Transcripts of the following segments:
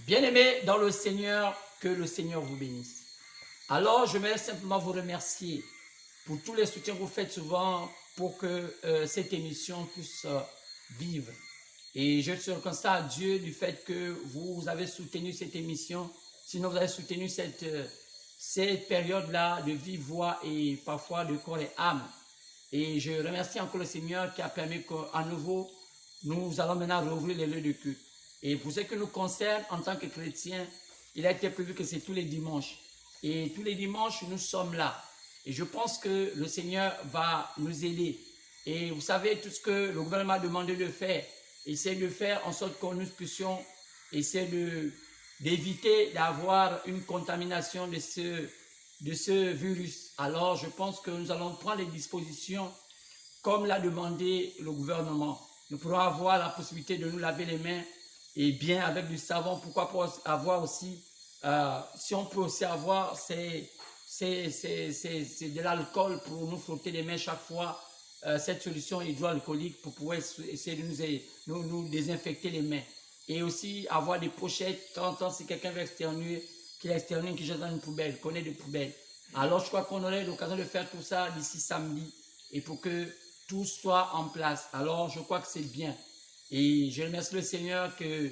Bien-aimés dans le Seigneur, que le Seigneur vous bénisse. Alors, je voudrais simplement vous remercier pour tous les soutiens que vous faites souvent pour que cette émission puisse vivre. Et je suis reconnaissant à Dieu du fait que vous avez soutenu cette émission. Sinon, vous avez soutenu cette période-là de vive voix et parfois de corps et âme. Et je remercie encore le Seigneur qui a permis qu'à nouveau, nous allons maintenant rouvrir les lieux de culte. Et pour ce qui nous concerne, en tant que chrétiens, il a été prévu que c'est tous les dimanches. Et tous les dimanches, nous sommes là. Et je pense que le Seigneur va nous aider. Et vous savez, tout ce que le gouvernement a demandé de faire, essayer de faire en sorte que nous puissions essayer d'éviter d'avoir une contamination de ce virus. Alors, je pense que nous allons prendre les dispositions comme l'a demandé le gouvernement. Nous pourrons avoir la possibilité de nous laver les mains et bien avec du savon. Pourquoi pas avoir aussi, si on peut aussi avoir, c'est de l'alcool pour nous frotter les mains chaque fois. Cette solution hydroalcoolique pour pouvoir essayer de nous désinfecter les mains. Et aussi avoir des pochettes, quand si quelqu'un veut externuer, qu'il externue, qu'il jette dans une poubelle, qu'on ait des poubelles. Alors je crois qu'on aurait l'occasion de faire tout ça d'ici samedi et pour que tout soit en place. Alors je crois que c'est bien. Et je remercie le Seigneur que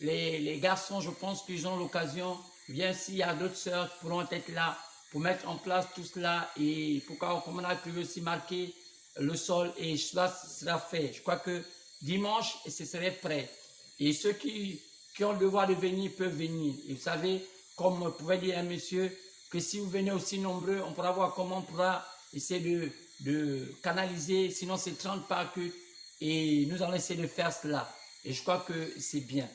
les garçons, je pense qu'ils ont l'occasion, bien s'il y a d'autres sœurs qui pourront être là pour mettre en place tout cela et pourquoi, comme on a pu aussi marquer le sol et cela sera fait. Je crois que dimanche, ce serait prêt. Et ceux qui ont le devoir de venir peuvent venir. Et vous savez, comme pouvait dire un monsieur, que si vous venez aussi nombreux, on pourra voir comment on pourra essayer de canaliser, sinon c'est 30 par culte, et nous allons essayer de faire cela. Et je crois que c'est bien.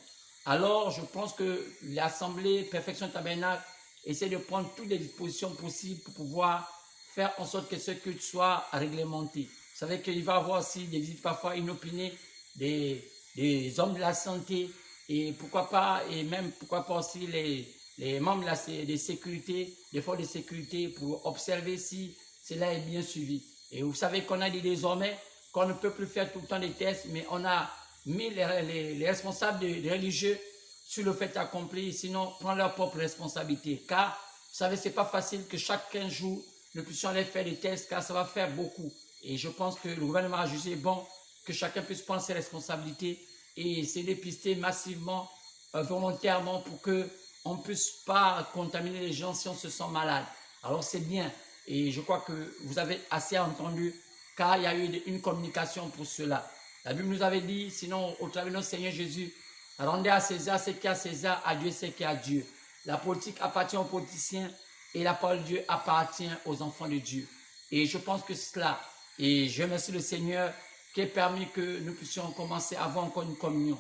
Alors, je pense que l'Assemblée Perfection Tabernacle essaie de prendre toutes les dispositions possibles pour pouvoir faire en sorte que ce culte soit réglementé. Vous savez qu'il va y avoir aussi des visites parfois inopinées des hommes de la santé et pourquoi pas, et même pourquoi pas aussi les membres des sécurités, des forces de sécurité pour observer si cela est bien suivi. Et vous savez qu'on a dit désormais qu'on ne peut plus faire tout le temps des tests, mais on a mis les responsables des religieux sur le fait accompli, sinon prendre leur propre responsabilité. Car, vous savez, c'est pas facile que chaque 15 jours, nous puissions aller faire des tests, car ça va faire beaucoup. Et je pense que le gouvernement a jugé bon que chacun puisse prendre ses responsabilités et se dépister massivement, volontairement, pour qu'on ne puisse pas contaminer les gens si on se sent malade. Alors c'est bien. Et je crois que vous avez assez entendu, car il y a eu une communication pour cela. La Bible nous avait dit, sinon, au travers de notre Seigneur Jésus, rendez à César ce qui est à César, à Dieu ce qui est à Dieu. La politique appartient aux politiciens et la parole de Dieu appartient aux enfants de Dieu. Et je pense que c'est cela. Et je remercie le Seigneur qui a permis que nous puissions commencer à avoir encore une communion.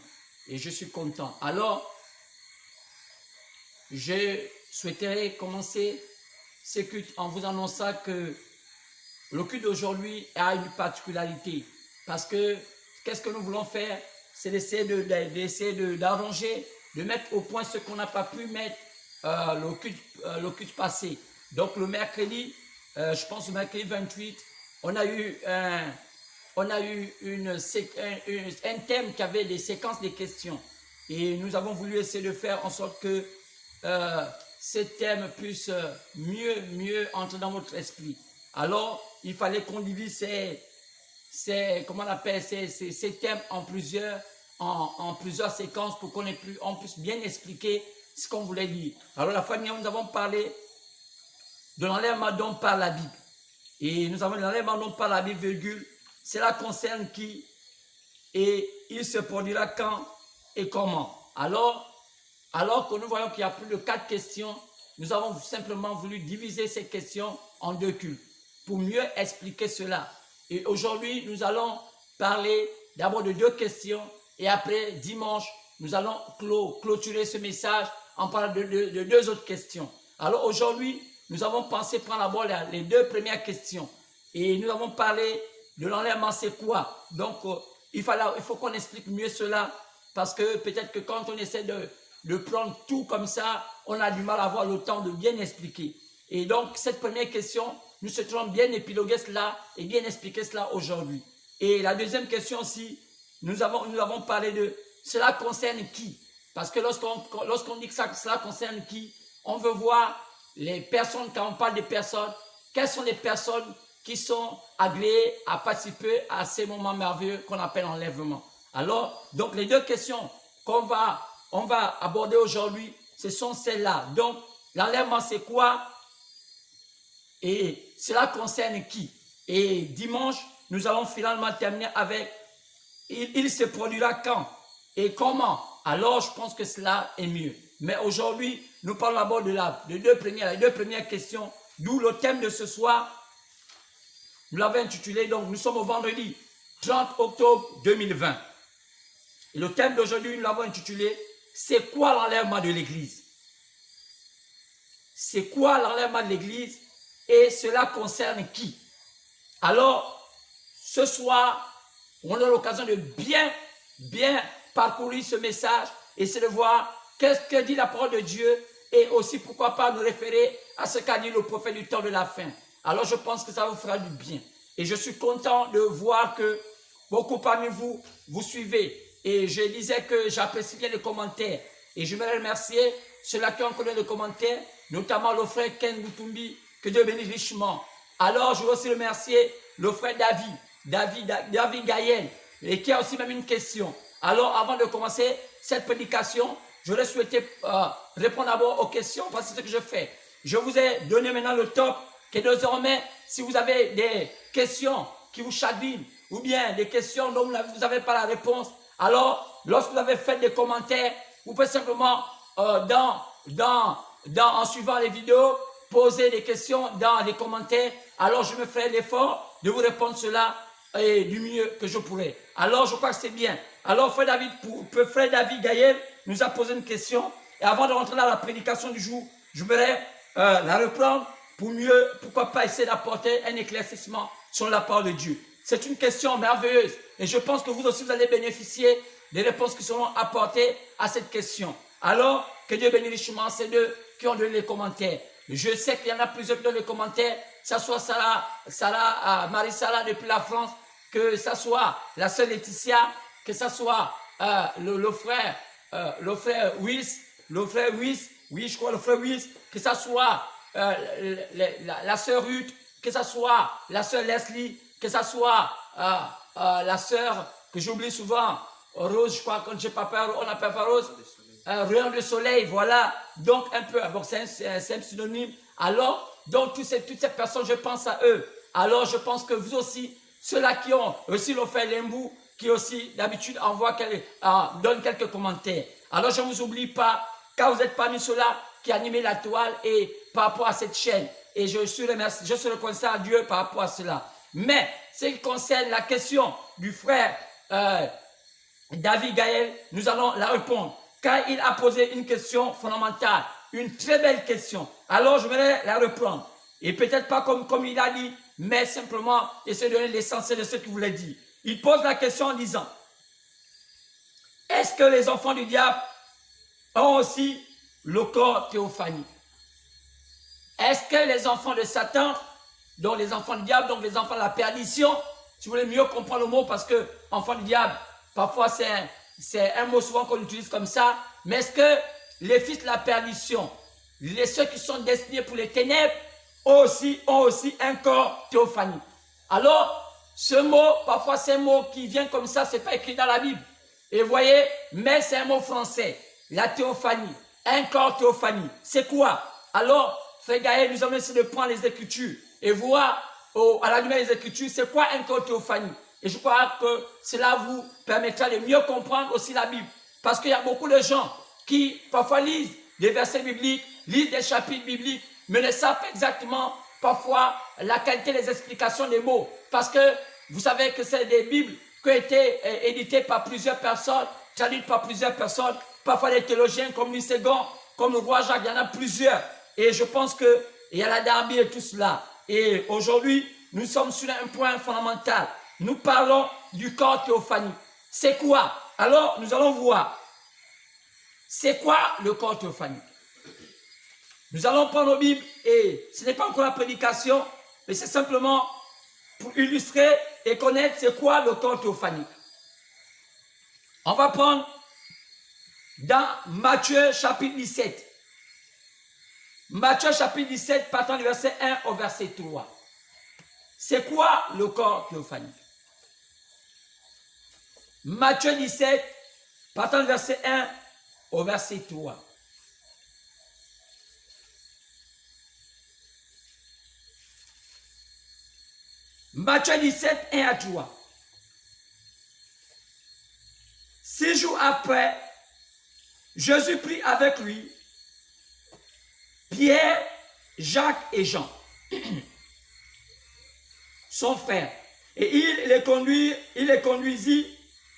Et je suis content. Alors, je souhaiterais commencer ce culte en vous annonçant que le culte d'aujourd'hui a une particularité. Parce que, qu'est-ce que nous voulons faire? C'est d'essayer d'arranger, de mettre au point ce qu'on n'a pas pu mettre le culte passé. Donc le mercredi, je pense le mercredi 28, on a eu un thème qui avait des séquences de questions. Et nous avons voulu essayer de faire en sorte que ce thème puisse mieux entrer dans votre esprit. Alors, il fallait qu'on divise comment on appelle, ces thèmes en plusieurs séquences pour on puisse bien expliquer ce qu'on voulait dire. Alors, la fois dernière, nous avons parlé de l'enlèvement dont parle la Bible. Et nous avons l'enlèvement dont parle la Bible, virgule. Cela concerne qui et il se produira quand et comment. Alors que nous voyons qu'il y a plus de 4 questions, nous avons simplement voulu diviser ces questions en 2 cultes pour mieux expliquer cela. Et aujourd'hui, nous allons parler d'abord de 2 questions et après, dimanche, nous allons clôturer ce message en parlant de 2 autres questions. Alors aujourd'hui, nous avons pensé prendre d'abord les 2 premières questions et nous avons parlé de l'enlèvement, c'est quoi? Donc, il faut qu'on explique mieux cela parce que peut-être que quand on essaie de prendre tout comme ça, on a du mal à avoir le temps de bien expliquer. Et donc, cette première question, nous souhaiterons bien épiloguer cela et bien expliquer cela aujourd'hui. Et la deuxième question aussi, nous avons parlé de cela concerne qui? Parce que lorsqu'on dit que cela concerne qui, on veut voir les personnes, quand on parle des personnes, quelles sont les personnes qui sont agréées à participer à ces moments merveilleux qu'on appelle enlèvement. Alors, donc les deux questions on va aborder aujourd'hui, ce sont celles-là. Donc, l'enlèvement, c'est quoi? Et cela concerne qui? Et dimanche, nous allons finalement terminer avec il se produira quand et comment? Alors, je pense que cela est mieux. Mais aujourd'hui, nous parlons d'abord les deux premières questions, d'où le thème de ce soir. Nous l'avons intitulé, donc nous sommes au vendredi 30 octobre 2020. Et le thème d'aujourd'hui, nous l'avons intitulé « C'est quoi l'enlèvement de l'Église ?» C'est quoi l'enlèvement de l'Église et cela concerne qui? Alors, ce soir, on a l'occasion de bien parcourir ce message et c'est de voir qu'est-ce que dit la parole de Dieu et aussi pourquoi pas nous référer à ce qu'a dit le prophète du temps de la fin. Alors, je pense que ça vous fera du bien. Et je suis content de voir que beaucoup parmi vous, vous suivez. Et je disais que j'apprécie bien les commentaires. Et je voudrais remercier ceux-là qui ont connu les commentaires, notamment le frère Ken Boutumbi, que Dieu bénisse richement. Alors, je veux aussi remercier le frère David Gaël, et qui a aussi même une question. Alors, avant de commencer cette prédication, j'aurais souhaité répondre d'abord aux questions, parce que c'est ce que je fais. Je vous ai donné maintenant le top, que désormais, si vous avez des questions qui vous chagrinent, ou bien des questions dont vous n'avez pas la réponse, alors, lorsque vous avez fait des commentaires, vous pouvez simplement, en suivant les vidéos, poser des questions dans les commentaires. Alors, je me ferai l'effort de vous répondre cela du mieux que je pourrai. Alors, je crois que c'est bien. Alors, frère David Gaël nous a posé une question. Et avant de rentrer dans la prédication du jour, je voudrais la reprendre pour mieux, pourquoi pas essayer d'apporter un éclaircissement sur la parole de Dieu. C'est une question merveilleuse et je pense que vous aussi, vous allez bénéficier des réponses qui seront apportées à cette question. Alors, que Dieu bénisse richement ceux qui ont donné les commentaires. Je sais qu'il y en a plusieurs qui donnent les commentaires, que ce soit Marie-Sarah depuis la France, que ce soit la sœur Laetitia, que ce soit le frère Wills, que ce soit la sœur Ruth, que ce soit la sœur Leslie, que ce soit la sœur que j'oublie souvent, Rose, je crois, quand j'ai pas peur, on appelle pas Rose, rayon de soleil, voilà, donc un peu, bon, c'est un synonyme. Alors, donc toutes ces personnes, je pense à eux. Alors, je pense que vous aussi, ceux-là qui ont aussi le frère Lembou, qui aussi d'habitude donne quelques commentaires. Alors, je ne vous oublie pas, car vous êtes parmi ceux-là qui animent la toile et par rapport à cette chaîne. Et je suis reconnaissant à Dieu par rapport à cela. Mais, ce qui concerne la question du frère David Gaël, nous allons la répondre. Car il a posé une question fondamentale, une très belle question. Alors, je vais la reprendre. Et peut-être pas comme il a dit, mais simplement essayer de donner l'essentiel de ce qu'il voulait dire. Il pose la question en disant, est-ce que les enfants du diable ont aussi le corps théophanique? Est-ce que les enfants de Satan, donc les enfants du diable, donc les enfants de la perdition, si vous voulez mieux comprendre le mot, parce que enfants du diable, parfois c'est un mot souvent qu'on utilise comme ça, mais est-ce que les fils de la perdition, ceux qui sont destinés pour les ténèbres, ont aussi un corps théophanique? Alors, ce mot, parfois c'est un mot qui vient comme ça, c'est pas écrit dans la Bible. Et vous voyez, mais c'est un mot français, la théophanie, un corps théophanie. C'est quoi? Alors, frère Gaël, nous allons essayer de prendre les Écritures et voir à la lumière des Écritures, c'est quoi un corps théophanie? Et je crois que cela vous permettra de mieux comprendre aussi la Bible. Parce qu'il y a beaucoup de gens qui parfois lisent des versets bibliques, lisent des chapitres bibliques, mais ne savent pas exactement parfois la qualité des explications des mots. Parce que vous savez que c'est des Bibles qui ont été éditées par plusieurs personnes, traduites par plusieurs personnes, parfois des théologiens comme Luségon, comme le roi Jacques, il y en a plusieurs. Et je pense qu'il y a la Darby et tout cela. Et aujourd'hui, nous sommes sur un point fondamental. Nous parlons du corps théophanique. C'est quoi? Alors, nous allons voir. C'est quoi le corps théophanique? Nous allons prendre nos Bibles et ce n'est pas encore la prédication, mais c'est simplement pour illustrer et connaître c'est quoi le corps théophanique. On va prendre dans Matthieu chapitre 17. Matthieu chapitre 17, partant du verset 1 au verset 3. C'est quoi le corps théophanique? Matthieu 17, partant du verset 1 au verset 3. Matthieu 17, 1 à 3. 6 jours après, Jésus prit avec lui Pierre, Jacques et Jean, son frère, et il les conduisit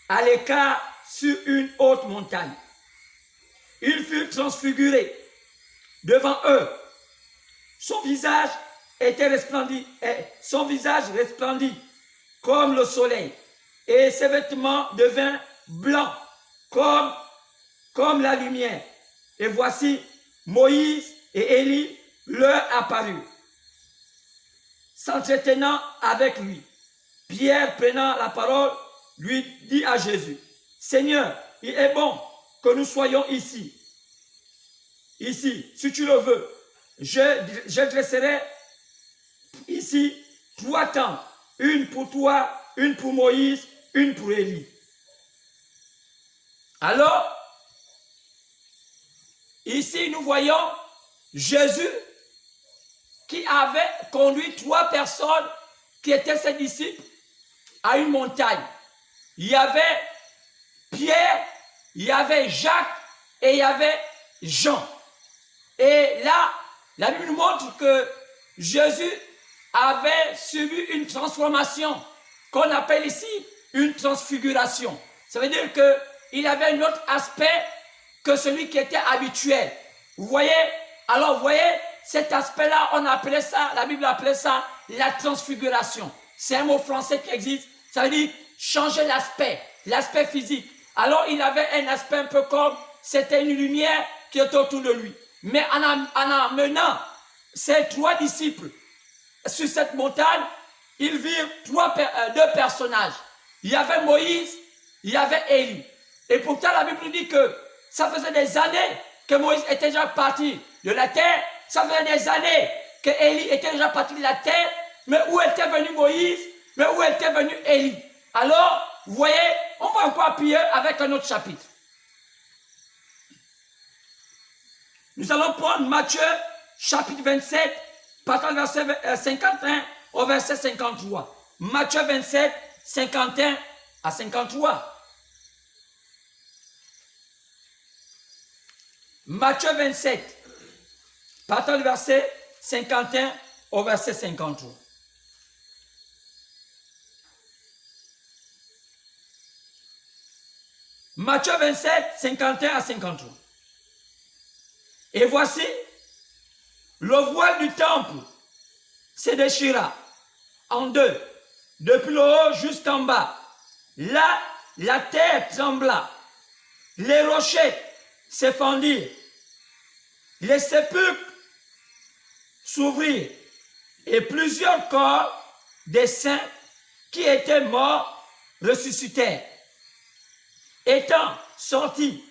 à l'écart sur une haute montagne. Il fut transfiguré devant eux. Son visage resplendit comme le soleil, et ses vêtements devinrent blancs comme la lumière. Et voici, Moïse et Élie leur apparurent, s'entretenant avec lui. Pierre, prenant la parole, lui dit à Jésus, « Seigneur, il est bon que nous soyons ici. Si tu le veux, je dresserai ici 3 tentes, une pour toi, une pour Moïse, une pour Élie. » Alors, ici nous voyons Jésus qui avait conduit 3 personnes qui étaient ses disciples à une montagne. Il y avait Pierre, il y avait Jacques et il y avait Jean. Et là, la Bible nous montre que Jésus avait subi une transformation qu'on appelle ici une transfiguration. Ça veut dire qu'il avait un autre aspect que celui qui était habituel. Vous voyez? Alors, vous voyez, cet aspect-là, on appelait ça, la Bible appelait ça la transfiguration. C'est un mot français qui existe. Ça veut dire changer l'aspect physique. Alors, il avait un aspect un peu comme, c'était une lumière qui était autour de lui. Mais en amenant ces 3 disciples sur cette montagne, ils virent 2 personnages. Il y avait Moïse, il y avait Élie. Et pourtant, la Bible nous dit que ça faisait des années que Moïse était déjà parti de la terre. Ça faisait des années que Élie était déjà parti de la terre. Mais où était venu Moïse? Mais où était venu Élie? Alors, vous voyez, on va encore appuyer avec un autre chapitre. Nous allons prendre Matthieu, chapitre 27, partant du verset 51 au verset 53. Matthieu 27, 51 à 53. Matthieu 27, partant du verset 51 au verset 53. Matthieu 27, 51 à 53. Et voici, le voile du temple se déchira en 2, depuis le haut jusqu'en bas. Là, la terre trembla, les rochers se fendirent, les sépulcres s'ouvrirent, et plusieurs corps des saints qui étaient morts ressuscitèrent. Étant sortis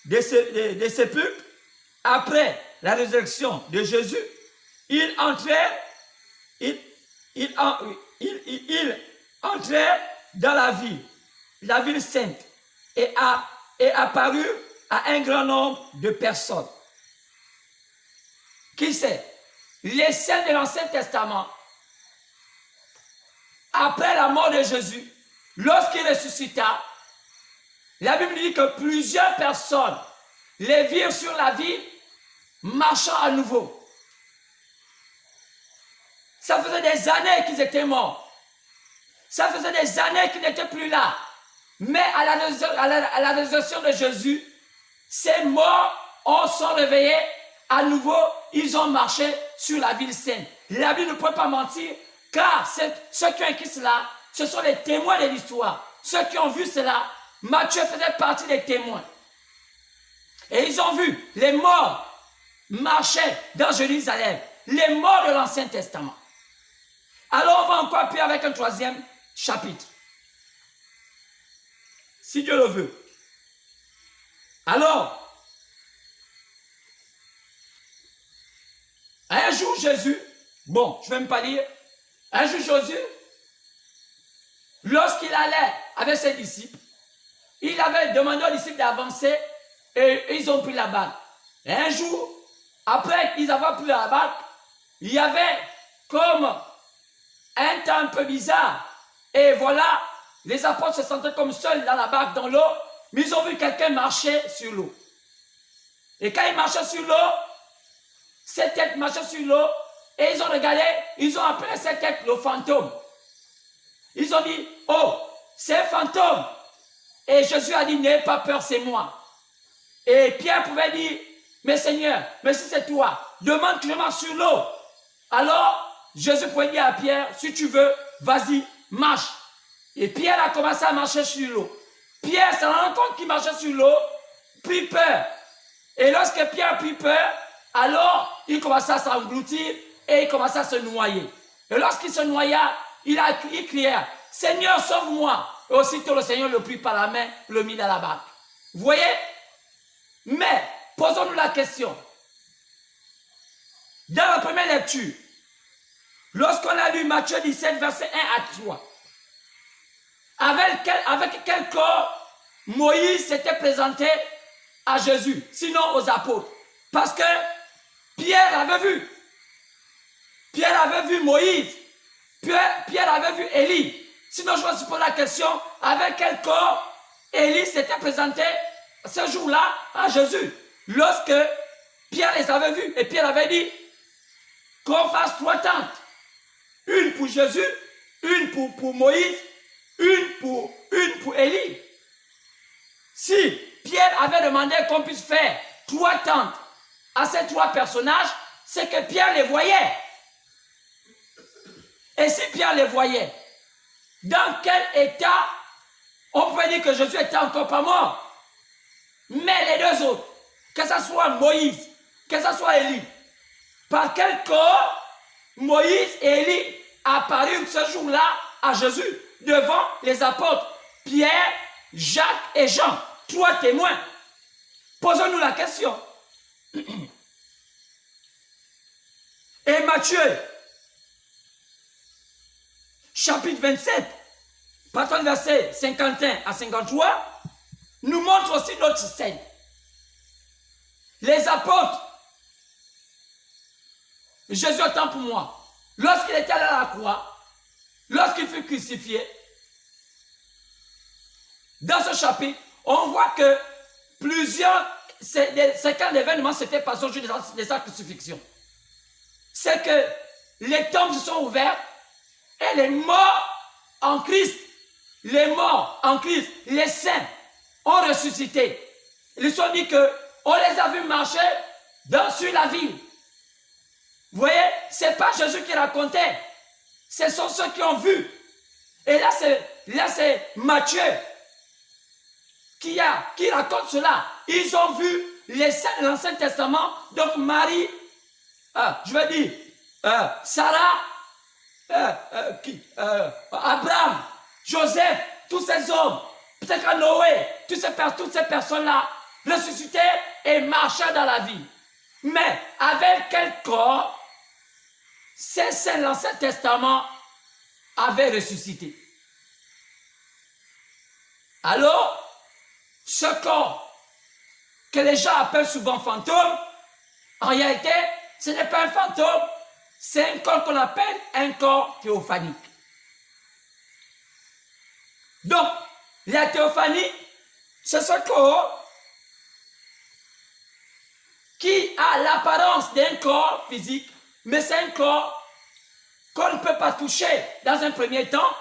des sépulcres, après la résurrection de Jésus, ils entrèrent dans la ville sainte, et apparurent à un grand nombre de personnes. Qui c'est? Les saints de l'Ancien Testament, après la mort de Jésus, lorsqu'il ressuscita, la Bible dit que plusieurs personnes les virent sur la ville marchant à nouveau. Ça faisait des années qu'ils étaient morts. Ça faisait des années qu'ils n'étaient plus là. Mais à la résurrection de Jésus, ces morts sont réveillés à nouveau. Ils ont marché sur la ville sainte. La Bible ne peut pas mentir, car ceux qui ont écrit cela, ce sont les témoins de l'histoire. Ceux qui ont vu cela, Matthieu faisait partie des témoins. Et ils ont vu les morts marcher dans Jérusalem, les morts de l'Ancien Testament. Alors on va encore appuyer avec un 3e chapitre. si Dieu le veut. Alors, un jour Jésus, bon, je ne vais même pas lire, un jour Jésus, lorsqu'il allait avec ses disciples, il avait demandé aux disciples d'avancer et ils ont pris la barque. Et un jour, après qu'ils avaient pris la barque, il y avait comme un temps un peu bizarre. Et voilà, les apôtres se sentaient comme seuls dans la barque, dans l'eau, mais ils ont vu quelqu'un marcher sur l'eau. Et quand il marchait sur l'eau, cette tête marchait sur l'eau, et ils ont regardé, ils ont appelé cette tête le fantôme. Ils ont dit, oh, c'est un fantôme. Et Jésus a dit, n'ayez pas peur, c'est moi. Et Pierre pouvait dire, mais Seigneur, mais si c'est toi, demande que je marche sur l'eau. Alors, Jésus pouvait dire à Pierre, si tu veux, vas-y, marche. Et Pierre a commencé à marcher sur l'eau. Pierre s'est rendu compte qu'il marchait sur l'eau, prit peur. Et lorsque Pierre prit peur, alors il commença à s'engloutir et il commença à se noyer. Et lorsqu'il se noya, il criait, Seigneur, sauve-moi. Et aussitôt le Seigneur le prit par la main, le mit dans la barque. Vous voyez? Mais, posons-nous la question. Dans la première lecture, lorsqu'on a lu Matthieu 17, verset 1 à 3, avec quel corps Moïse s'était présenté à Jésus, sinon aux apôtres? Parce que Pierre avait vu. Pierre avait vu Moïse. Pierre avait vu Élie. Sinon, je vais se poser la question, avec quel corps Élie s'était présenté ce jour-là à Jésus? Lorsque Pierre les avait vus, et Pierre avait dit qu'on fasse 3 tentes. Une pour Jésus, une pour Moïse, une pour Élie. Si Pierre avait demandé qu'on puisse faire 3 tentes à ces 3 personnages, c'est que Pierre les voyait. Et si Pierre les voyait, dans quel état on pouvait dire que Jésus était encore pas mort? Mais les 2 autres, que ce soit Moïse, que ce soit Élie, par quel corps Moïse et Élie apparurent ce jour-là à Jésus devant les apôtres Pierre, Jacques et Jean, 3 témoins? Posons-nous la question. Et Matthieu, chapitre 27, partant du verset 51 à 53, nous montre aussi notre scène. Les apôtres, Jésus attend pour moi. Lorsqu'il était allé à la croix, lorsqu'il fut crucifié, dans ce chapitre, on voit que plusieurs séquences d'événements s'étaient passés au jour de sa crucifixion. C'est que les tombes se sont ouvertes et les morts en Christ, les saints ont ressuscité. Ils ont dit qu'on les a vus marcher sur la ville. Vous voyez, ce n'est pas Jésus qui racontait, ce sont ceux qui ont vu. Et là, c'est Matthieu qui raconte cela. Ils ont vu les saints de l'Ancien Testament, donc Marie, Sarah, Abraham, Joseph, tous ces hommes, peut-être Noé, toutes ces personnes-là ressuscitaient et marchaient dans la vie. Mais avec quel corps ces saints de l'Ancien Testament avaient ressuscité? Alors, ce corps que les gens appellent souvent fantôme, en réalité, ce n'est pas un fantôme, c'est un corps qu'on appelle un corps théophanique. Donc, la théophanie, c'est ce corps qui a l'apparence d'un corps physique, mais c'est un corps qu'on ne peut pas toucher dans un premier temps,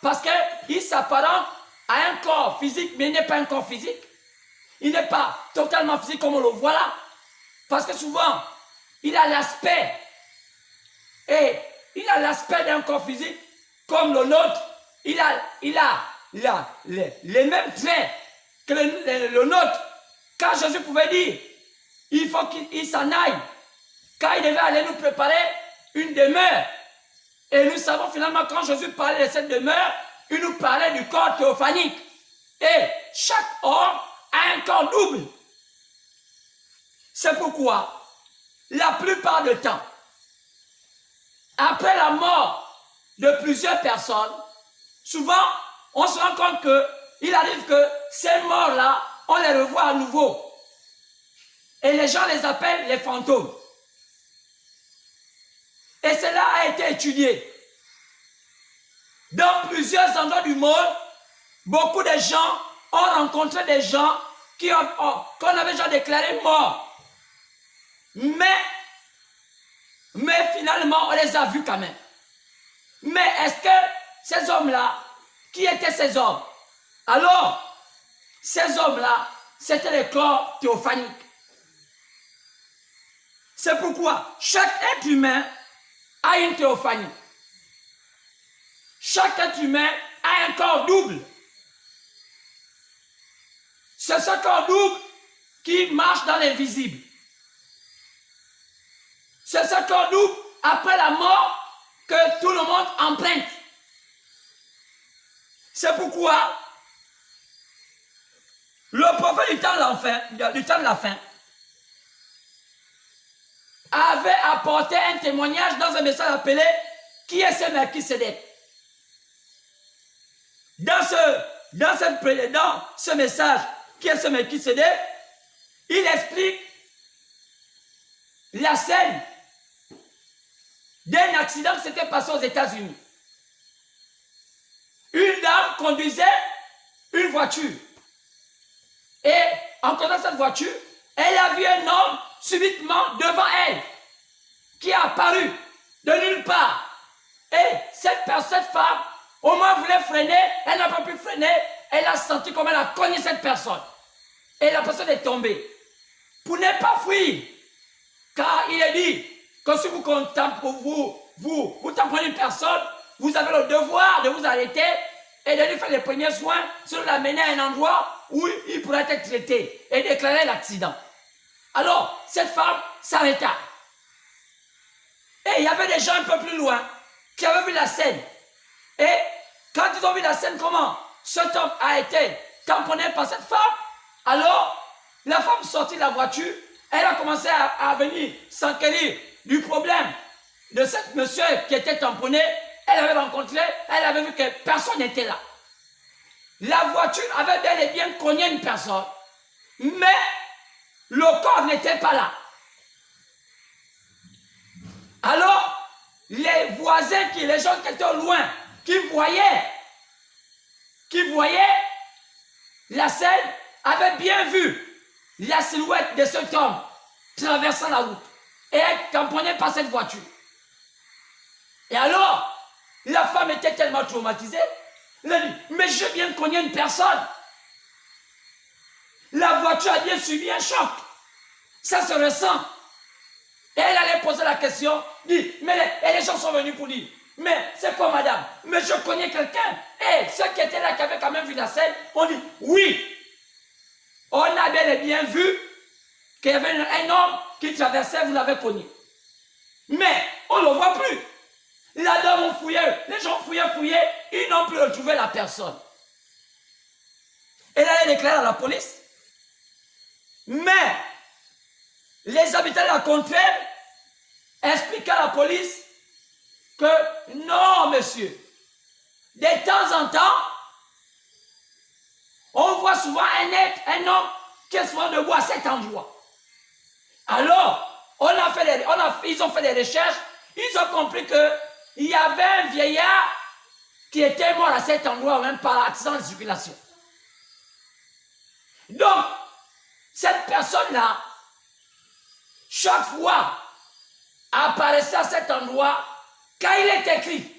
parce qu'il s'apparente à un corps physique, mais il n'est pas un corps physique. Il n'est pas totalement physique comme on le voit là, parce que souvent, il a l'aspect d'un corps physique, comme le nôtre. Il a les mêmes traits que le nôtre. Quand Jésus pouvait dire, il faut qu'il s'en aille, quand il devait aller nous préparer une demeure. Et nous savons finalement quand Jésus parlait de cette demeure, il nous parlait du corps théophanique. Et chaque homme a un corps double. C'est pourquoi, la plupart du temps, après la mort de plusieurs personnes, souvent, on se rend compte qu'il arrive que ces morts-là, on les revoit à nouveau. Et les gens les appellent les fantômes. Et cela a été étudié. Dans plusieurs endroits du monde, beaucoup de gens ont rencontré des gens qu'on avait déjà déclarés morts. Mais finalement, on les a vus quand même. Mais est-ce que ces hommes-là, qui étaient ces hommes? Alors, ces hommes-là, c'était les corps théophaniques. C'est pourquoi chaque être humain a une théophanie. Chaque être humain a un corps double. C'est ce corps double qui marche dans l'invisible. C'est ce corps double après la mort que tout le monde emprunte. C'est pourquoi le prophète du temps de la fin avait apporté un témoignage dans un message appelé « Qui est ce Melchisédek ?» Dans ce message « Qui est ce Melchisédek ?» il explique la scène d'un accident qui s'était passé aux États-Unis. Une dame conduisait une voiture. Et en conduisant cette voiture, elle a vu un homme subitement devant elle, qui est apparu de nulle part. Et cette femme, au moins voulait freiner, elle n'a pas pu freiner, elle a senti comme elle a cogné cette personne. Et la personne est tombée. Pour ne pas fuir, car il est dit que si vous tamponnez une personne, vous avez le devoir de vous arrêter et de lui faire les premiers soins, sur l'amener à un endroit où il pourrait être traité et déclarer l'accident. Alors, cette femme s'arrêta. Et il y avait des gens un peu plus loin qui avaient vu la scène. Et quand ils ont vu la scène, comment cet homme a été tamponné par cette femme, alors la femme sortit de la voiture, elle a commencé à venir s'enquérir du problème de ce monsieur qui était tamponné. Elle avait rencontré, elle avait vu que personne n'était là. La voiture avait bel et bien cogné une personne, mais le corps n'était pas là. Alors, les voisins, les gens qui étaient au loin, qui voyaient la scène, avaient bien vu la silhouette de cet homme traversant la route et être tamponné par cette voiture. Et alors, la femme était tellement traumatisée, elle a dit, mais j'ai bien cogné une personne. La voiture a bien subi un choc. Ça se ressent. Et elle allait poser la question, dit, et les gens sont venus pour dire, mais c'est quoi madame? Mais je connais quelqu'un. Et ceux qui étaient là, qui avaient quand même vu la scène, ont dit, oui. On a bel et bien vu qu'il y avait un homme qui traversait, vous l'avez connu. Mais on ne le voit plus. La dame ont fouillé, les gens fouillaient, ils n'ont plus retrouvé la personne. Elle allait déclarer à la police. Mais les habitants de la contrée expliquaient à la police que non, monsieur, de temps en temps, on voit souvent un homme qui est souvent debout à cet endroit. Alors, ils ont fait des recherches, ils ont compris qu'il y avait un vieillard qui était mort à cet endroit, même par accident de circulation. Donc, cette personne-là, chaque fois, apparaissait à cet endroit, quand il est écrit,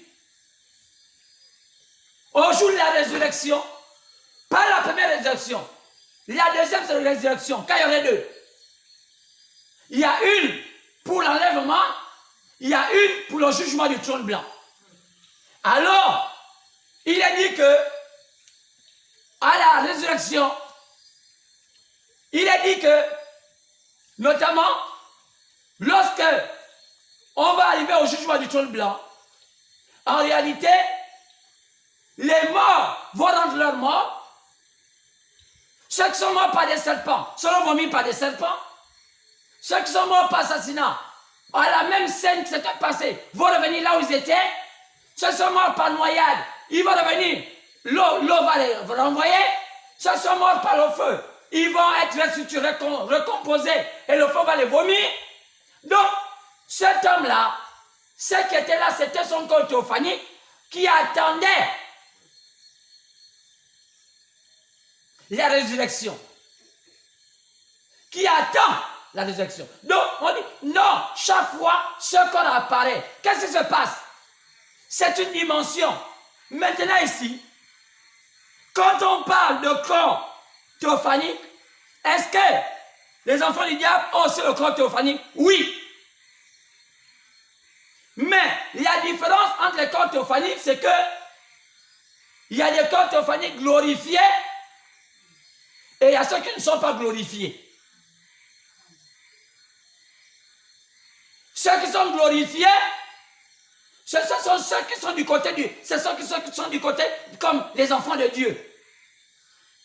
au jour de la résurrection, pas la première résurrection, la deuxième résurrection, quand il y aurait deux. Il y a une pour l'enlèvement, il y a une pour le jugement du trône blanc. Alors, il est dit que, à la résurrection, il est dit que, notamment, lorsque on va arriver au jugement du trône blanc, En réalité, les morts vont rendre leur mort. Ceux qui sont morts par des serpents seront vomis par des serpents. Ceux qui sont morts par assassinat, à la même scène qui s'était passée, vont revenir là où ils étaient. Ceux qui sont morts par noyade, ils vont revenir, l'eau va les renvoyer. Ceux qui sont morts par le feu, ils vont être restitués, recomposés, et le feu va les vomir. Donc, cet homme-là, ce qui était là, c'était son corps théophanique qui attendait la résurrection. Qui attend la résurrection. Donc, on dit, non, chaque fois, ce corps apparaît. Qu'est-ce qui se passe? C'est une dimension. Maintenant ici, quand on parle de corps théophanique, est-ce que les enfants du diable ont aussi le corps théophanique? Oui. Mais la différence entre les corps théophaniques, c'est que il y a des corps théophaniques glorifiés et il y a ceux qui ne sont pas glorifiés. Ceux qui sont glorifiés, ce sont ceux qui sont du côté de Dieu. Ce sont ceux qui sont du côté comme les enfants de Dieu.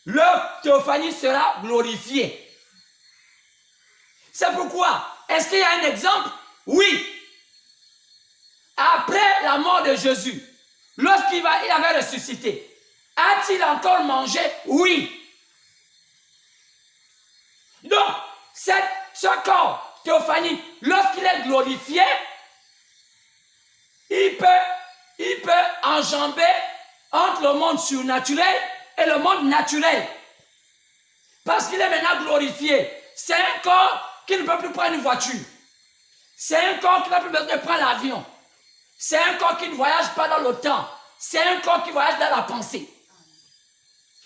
Leur théophanie sera glorifiée. C'est pourquoi, est-ce qu'il y a un exemple? Oui. Après la mort de Jésus, lorsqu'il avait ressuscité, a-t-il encore mangé? Oui. Donc, ce corps théophanique, lorsqu'il est glorifié, il peut enjamber entre le monde surnaturel et le monde naturel. Parce qu'il est maintenant glorifié. C'est un corps qui ne peut plus prendre une voiture. C'est un corps qui n'a plus besoin de prendre l'avion. C'est un corps qui ne voyage pas dans le temps. C'est un corps qui voyage dans la pensée.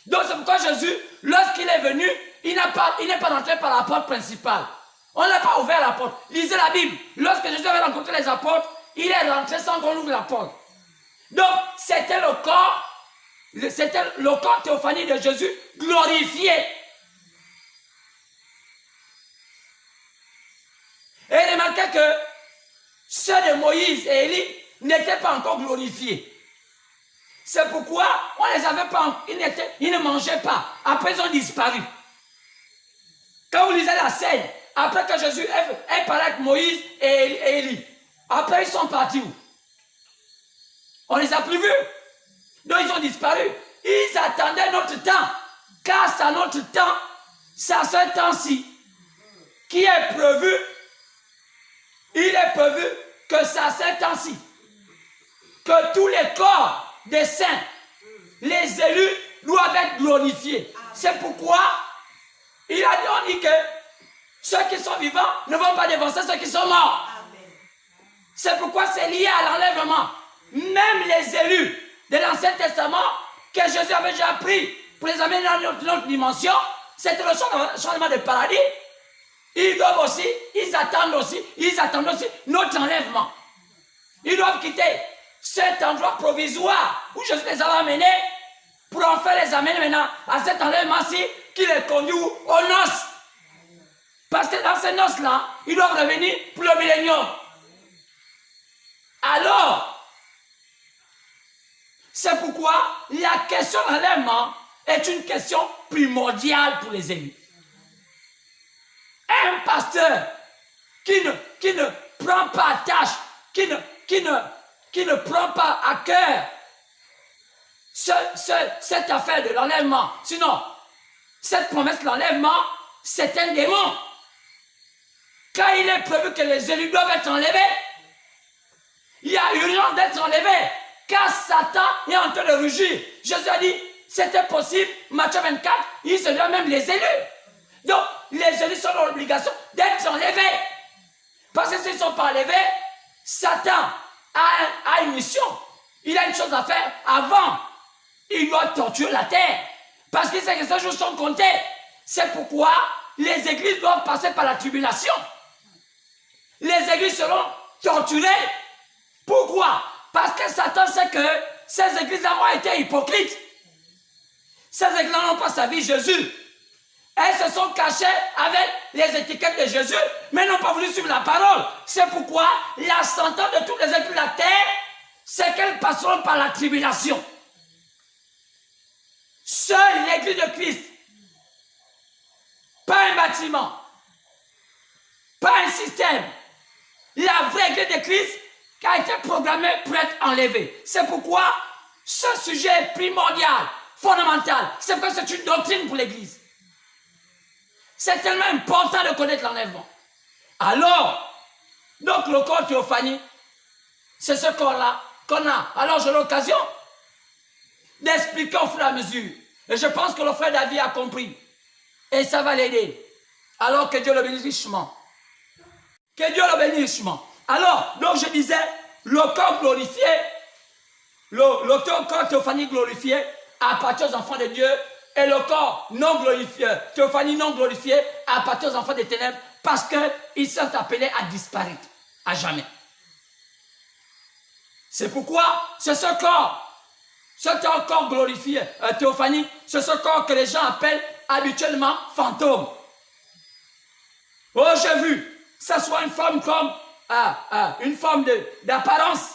Donc c'est pourquoi Jésus, lorsqu'il est venu, il n'est pas rentré par la porte principale. On n'a pas ouvert la porte. Lisez la Bible. Lorsque Jésus avait rencontré les apôtres, il est rentré sans qu'on ouvre la porte. Donc c'était le corps théophanique de Jésus glorifié. Et remarquez que ceux de Moïse et Élie n'étaient pas encore glorifiés. C'est pourquoi on ne les avait pas, ils ne mangeaient pas. Après, ils ont disparu. Quand vous lisez la scène, après que Jésus ait parlé avec Moïse et Élie, après ils sont partis où? On ne les a plus vus. Donc ils ont disparu. Ils attendaient notre temps. Car c'est à notre temps, c'est à ce temps-ci qui est prévu. Il est prévu que c'est à ce temps-ci que tous les corps des saints, les élus, doivent être glorifiés. C'est pourquoi on dit que ceux qui sont vivants ne vont pas dévancer ceux qui sont morts. C'est pourquoi c'est lié à l'enlèvement. Même les élus de l'Ancien Testament que Jésus avait déjà pris pour les amener dans notre dimension, c'était le changement de paradis. Ils attendent aussi notre enlèvement. Ils doivent quitter cet endroit provisoire où Jésus les avait amenés pour en faire les amener maintenant à cet enlèvement-ci qui les conduit aux noces. Parce que dans ces noces-là, ils doivent revenir pour le millénium. Alors, c'est pourquoi la question d'enlèvement est une question primordiale pour les élus. Un pasteur qui ne prend pas à tâche, qui ne prend pas à cœur cette affaire de l'enlèvement. Sinon, cette promesse de l'enlèvement, c'est un démon. Quand il est prévu que les élus doivent être enlevés, il y a urgence d'être enlevés. Car Satan est en train de rugir. Jésus a dit, c'était possible, Matthieu 24, il se doit même les élus. Donc, les élus sont dans l'obligation d'être enlevés. Parce que s'ils ne sont pas enlevés, Satan a une mission. Il a une chose à faire avant. Il doit torturer la terre. Parce qu'il sait que ces jours sont comptés. C'est pourquoi les églises doivent passer par la tribulation. Les églises seront torturées. Pourquoi? Parce que Satan sait que ces églises ont été hypocrites. Ces églises n'ont pas servi Jésus. Elles se sont cachées avec les étiquettes de Jésus, mais n'ont pas voulu suivre la parole. C'est pourquoi la sentence de toutes les églises de la terre c'est qu'elles passeront par la tribulation. Seule l'église de Christ, pas un bâtiment, pas un système, la vraie église de Christ qui a été programmée pour être enlevée. C'est pourquoi ce sujet est primordial, fondamental. C'est parce que c'est une doctrine pour l'église. C'est tellement important de connaître l'enlèvement. Alors, donc le corps théophanie, c'est ce corps-là qu'on a. Alors j'ai l'occasion d'expliquer au fur et à mesure. Et je pense que le frère David a compris. Et ça va l'aider. Alors que Dieu le bénisse richement. Que Dieu le bénisse richement. Alors, donc je disais, le corps glorifié, le corps théophanie glorifié appartient aux enfants de Dieu. Et le corps non glorifié, théophanie non glorifié, appartient aux enfants des ténèbres parce qu'ils sont appelés à disparaître à jamais. C'est pourquoi c'est ce corps glorifié, théophanie, c'est ce corps que les gens appellent habituellement fantôme. Oh, j'ai vu, ça soit une forme comme une forme d'apparence,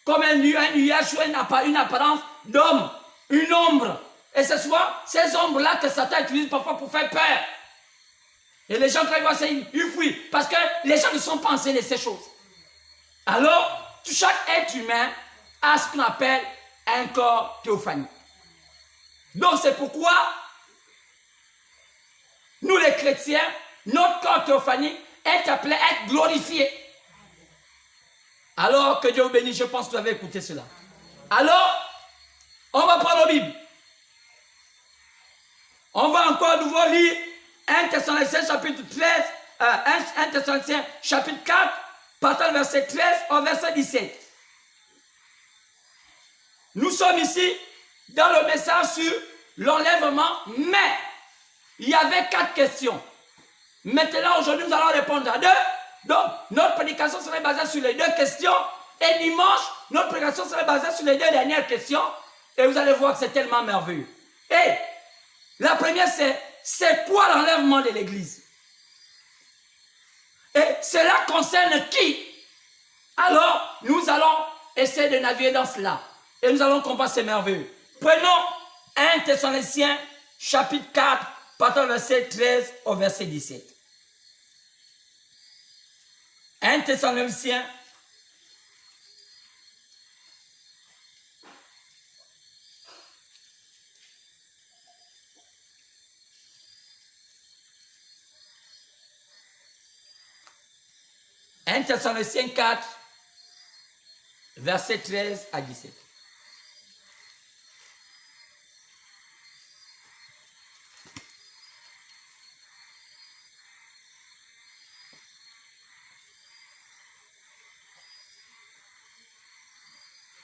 comme un nuage ou une apparence d'homme, une ombre. Et ce soit ces ombres-là que Satan utilise parfois pour faire peur. Et les gens, quand ils voient ça, ils fuient. Parce que les gens ne sont pas enseignés ces choses. Alors, chaque être humain a ce qu'on appelle un corps théophanique. Donc, c'est pourquoi nous, les chrétiens, notre corps théophanique est appelé à être glorifié. Alors, que Dieu vous bénisse, je pense que vous avez écouté cela. Alors, on va prendre la Bible. On va encore à nouveau lire 1 Thessaloniciens chapitre 13, 1 Thessaloniciens chapitre 4, partant du verset 13 au verset 17. Nous sommes ici dans le message sur l'enlèvement, mais il y avait 4 questions. Maintenant, aujourd'hui, nous allons répondre à 2. Donc, notre prédication serait basée sur les 2 questions. Et dimanche, notre prédication serait basée sur les 2 dernières questions. Et vous allez voir que c'est tellement merveilleux. Et la première, c'est quoi l'enlèvement de l'Église? Et cela concerne qui? Alors, nous allons essayer de naviguer dans cela. Et nous allons comprendre ces merveilleux. Prenons 1 Thessaloniciens, chapitre 4, partant du verset 13 au verset 17. 1 Thessaloniciens, Thessaloniciens 4, verset 13 à 17.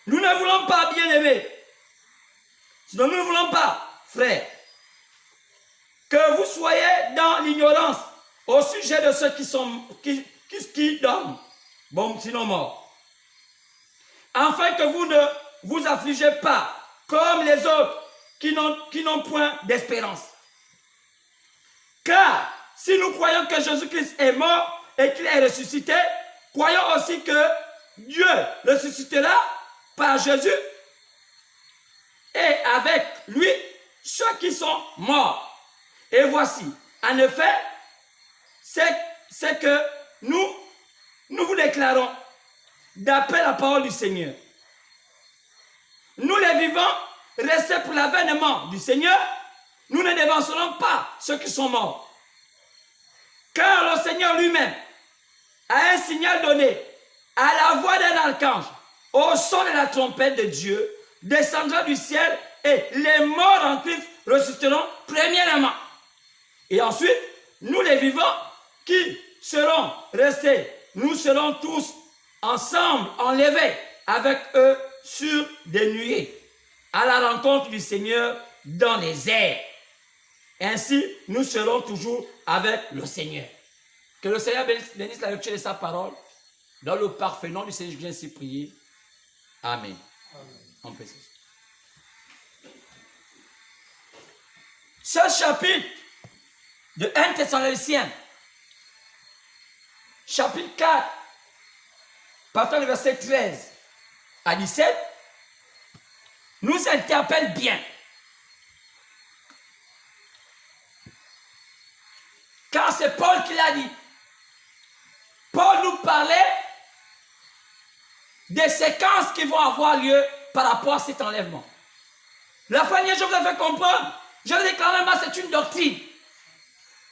Nous ne voulons pas, bien-aimés, sinon nous ne voulons pas, frères, que vous soyez dans l'ignorance au sujet de ceux qui dorment, bon, sinon morts. Afin que vous ne vous affligez pas comme les autres qui n'ont point d'espérance. Car si nous croyons que Jésus-Christ est mort et qu'il est ressuscité, croyons aussi que Dieu ressuscitera par Jésus et avec lui ceux qui sont morts. Et voici, en effet, c'est que nous vous déclarons d'après la parole du Seigneur. Nous les vivants, restés pour l'avènement du Seigneur, nous ne dévancerons pas ceux qui sont morts. Car le Seigneur lui-même a un signal donné à la voix d'un archange, au son de la trompette de Dieu, descendra du ciel et les morts en Christ ressusciteront premièrement. Et ensuite, nous les vivants qui seront restés, nous serons tous ensemble enlevés avec eux sur des nuées à la rencontre du Seigneur dans les airs. Ainsi, nous serons toujours avec le Seigneur. Que le Seigneur bénisse la lecture de sa parole. Dans le parfait nom du Seigneur, je viens ainsi prier. Amen. On peut s'asseoir. Ce chapitre de 1 Thessaloniciens, chapitre 4, partant du verset 13 à 17 nous interpelle bien. Car c'est Paul qui l'a dit. Paul nous parlait des séquences qui vont avoir lieu par rapport à cet enlèvement. La première, je vous ai fait comprendre, je vous ai dit que l'enlèvement, c'est une doctrine.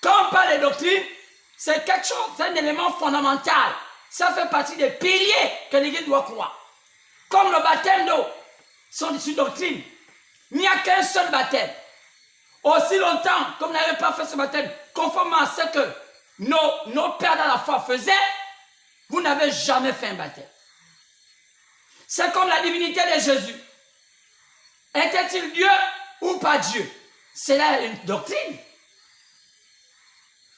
Quand on parle de doctrine, c'est quelque chose, c'est un élément fondamental. Ça fait partie des piliers que l'Église doit croire. Comme le baptême d'eau, sont des doctrines. Il n'y a qu'un seul baptême. Aussi longtemps comme vous n'avez pas fait ce baptême, conformément à ce que nos pères dans la foi faisaient, vous n'avez jamais fait un baptême. C'est comme la divinité de Jésus. Était-il Dieu ou pas Dieu? C'est là une doctrine.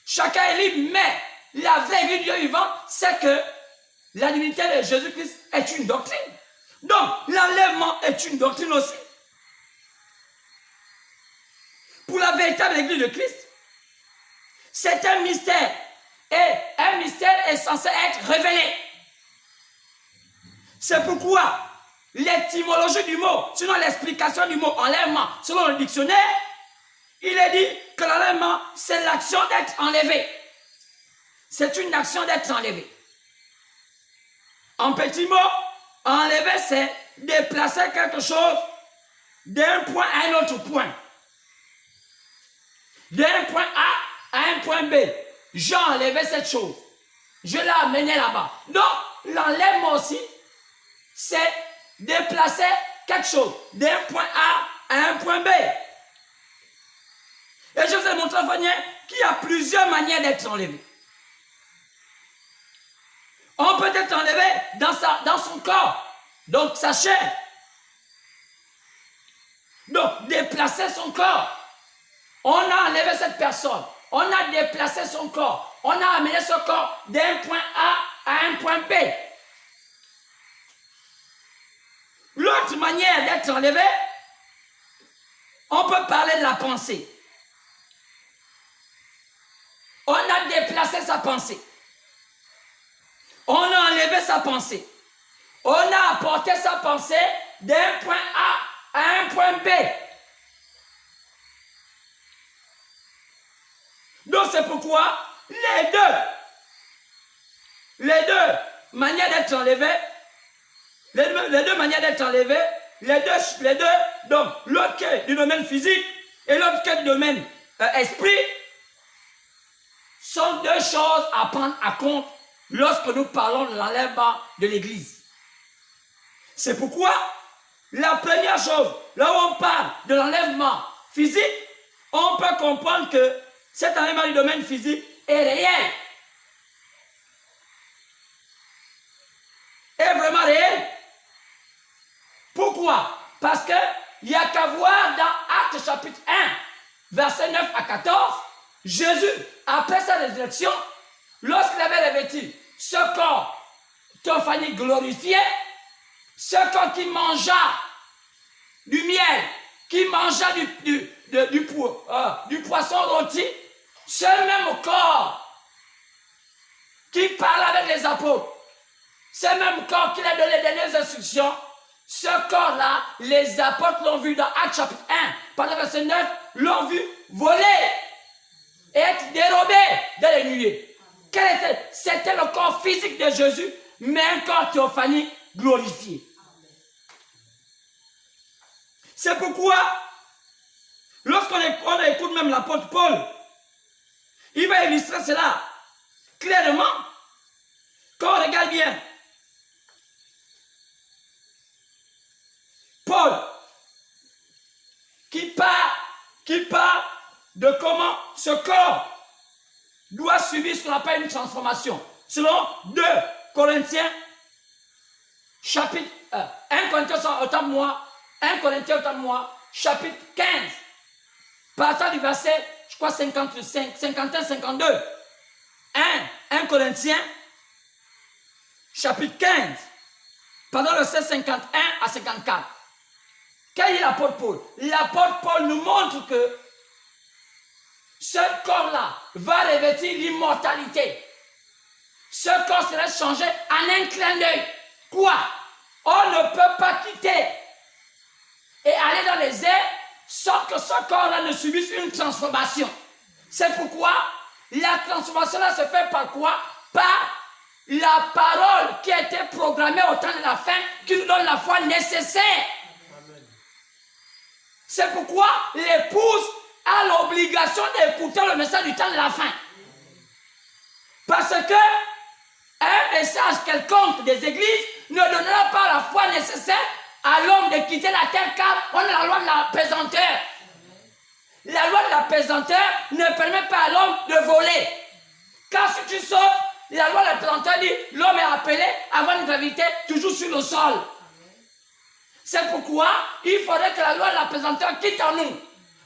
Chacun est libre, mais la vraie Dieu vivant, c'est que la divinité de Jésus-Christ est une doctrine. Donc, l'enlèvement est une doctrine aussi. Pour la véritable Église de Christ, c'est un mystère. Et un mystère est censé être révélé. C'est pourquoi l'étymologie du mot, sinon l'explication du mot enlèvement, selon le dictionnaire, il est dit que l'enlèvement, c'est l'action d'être enlevé. C'est une action d'être enlevé. En petit mot, enlever, c'est déplacer quelque chose d'un point à un autre point. D'un point A à un point B. J'ai enlevé cette chose. Je l'ai amenée là-bas. Donc, l'enlèvement aussi, c'est déplacer quelque chose d'un point A à un point B. Et je vous ai montré, Fanny, qu'il y a plusieurs manières d'être enlevé. On peut être enlevé dans son corps, donc sa chair. Donc, déplacer son corps. On a enlevé cette personne. On a déplacé son corps. On a amené ce corps d'un point A à un point B. L'autre manière d'être enlevé, on peut parler de la pensée. On a déplacé sa pensée. On a enlevé sa pensée. On a apporté sa pensée d'un point A à un point B. Donc c'est pourquoi les deux manières d'être enlevées, les deux manières d'être enlevées, les deux, donc l'autre qui est du domaine physique et l'autre qui est du domaine esprit, sont deux choses à prendre en compte lorsque nous parlons de l'enlèvement de l'Église. C'est pourquoi la première chose, là où on parle de l'enlèvement physique, on peut comprendre que cet enlèvement du domaine physique est réel. Est vraiment réel. Pourquoi? Parce qu'il n'y a qu'à voir dans Actes chapitre 1, versets 9 à 14, Jésus, après sa résurrection, lorsqu'il avait revêtu ce corps théophanique glorifié, ce corps qui mangea du miel, qui mangea du poisson rôti, ce même corps qui parlait avec les apôtres, ce même corps qui a donné les dernières instructions, ce corps-là, les apôtres l'ont vu dans Actes chapitre 1, par le verset 9, l'ont vu voler et être dérobé dans les nuées. C'était le corps physique de Jésus, mais un corps théophanique glorifié. C'est pourquoi, lorsqu'on écoute même l'apôtre Paul, il va illustrer cela clairement. Quand on regarde bien, Paul, qui parle de comment ce corps doit subir ce qu'on appelle une transformation. Selon 2 Corinthiens, chapitre 1 Corinthiens, autant de moi, 1 Corinthiens, autant de moi, chapitre 15, partant du verset, je crois, 55, 51, 52. 1 Corinthiens, chapitre 15, pendant le verset 51 à 54. Quel est l'apôtre Paul? L'apôtre Paul nous montre que ce corps-là va revêtir l'immortalité. Ce corps sera changé en un clin d'œil. Quoi? On ne peut pas quitter et aller dans les airs sans que ce corps-là ne subisse une transformation. C'est pourquoi la transformation-là se fait par quoi? Par la parole qui a été programmée au temps de la fin, qui nous donne la foi nécessaire. C'est pourquoi l'épouse a l'obligation d'écouter le message du temps de la fin. Parce que un message quelconque des églises ne donnera pas la foi nécessaire à l'homme de quitter la terre, car on a la loi de la pesanteur. La loi de la pesanteur ne permet pas à l'homme de voler. Car si tu sautes, la loi de la pesanteur dit l'homme est appelé à avoir une gravité toujours sur le sol. C'est pourquoi il faudrait que la loi de la pesanteur quitte en nous.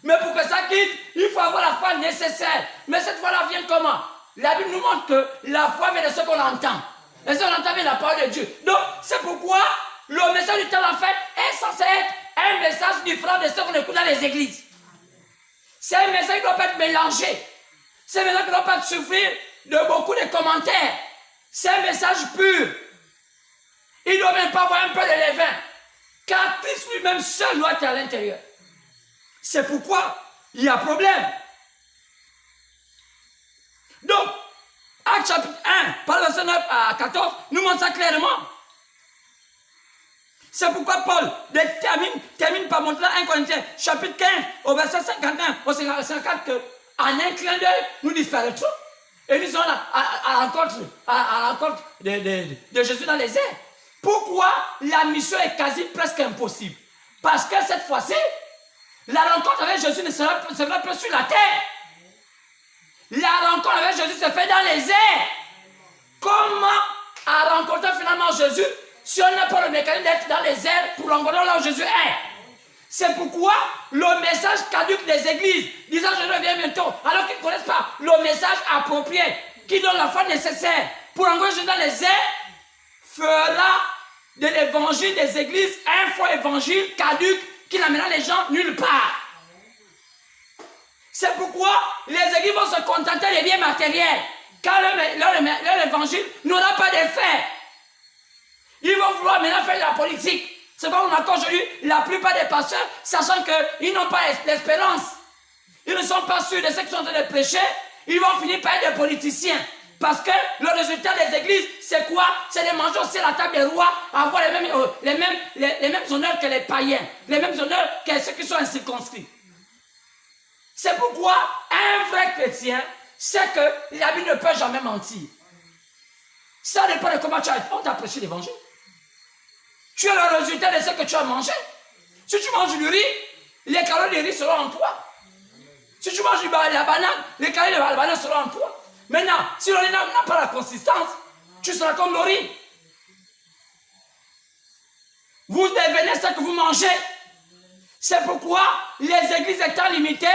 Mais pour que ça quitte, il faut avoir la foi nécessaire. Mais cette foi-là vient comment? La Bible nous montre que la foi vient de ce qu'on entend. Et ce qu'on entend vient de la parole de Dieu. Donc, c'est pourquoi le message du temps de la fin est censé être un message différent de ce qu'on écoute dans les églises. C'est un message qui ne doit pas être mélangé. C'est un message qui ne doit pas souffrir de beaucoup de commentaires. C'est un message pur. Il ne doit même pas avoir un peu de levain. Car Christ lui-même seul doit être à l'intérieur. C'est pourquoi il y a problème. Donc, Acte chapitre 1, par le verset 9 à 14, nous montre ça clairement. C'est pourquoi Paul termine par montrer 1 Corinthiens, chapitre 15, au verset 51, au 54, qu'en un clin d'œil, nous disparaîtrons. Et nous sommes à la rencontre de Jésus dans les airs. Pourquoi la mission est quasi presque impossible? Parce que cette fois-ci, la rencontre avec Jésus ne sera plus sur la terre. La rencontre avec Jésus se fait dans les airs. Comment rencontrer finalement Jésus si on n'a pas le mécanisme d'être dans les airs pour rencontrer là où Jésus est? C'est pourquoi le message caduque des églises, disant je reviens bientôt, alors qu'ils ne connaissent pas le message approprié, qui donne la foi nécessaire pour rencontrer Jésus dans les airs, fera de l'évangile des églises un faux évangile caduque qui n'amènera les gens nulle part. C'est pourquoi les églises vont se contenter des biens matériels, car leur évangile n'aura pas d'effet. Ils vont vouloir maintenant faire de la politique. C'est pourquoi on entend aujourd'hui la plupart des pasteurs, sachant qu'ils n'ont pas l'espérance. Ils ne sont pas sûrs de ce qu'ils sont en train de prêcher, ils vont finir par être des politiciens. Parce que le résultat des églises, c'est quoi? C'est de manger aussi à la table des rois, avoir les mêmes honneurs que les païens, les mêmes honneurs que ceux qui sont incirconscrits. C'est pourquoi un vrai chrétien sait que la Bible ne peut jamais mentir. Ça dépend de comment on t'a prêché l'évangile. Tu es le résultat de ce que tu as mangé. Si tu manges du riz, les calories du riz seront en toi. Si tu manges la banane, les calories de la banane seront en toi. Maintenant, si le riz n'a pas la consistance, tu seras comme le riz. Vous devenez ce que vous mangez. C'est pourquoi les églises étant limitées,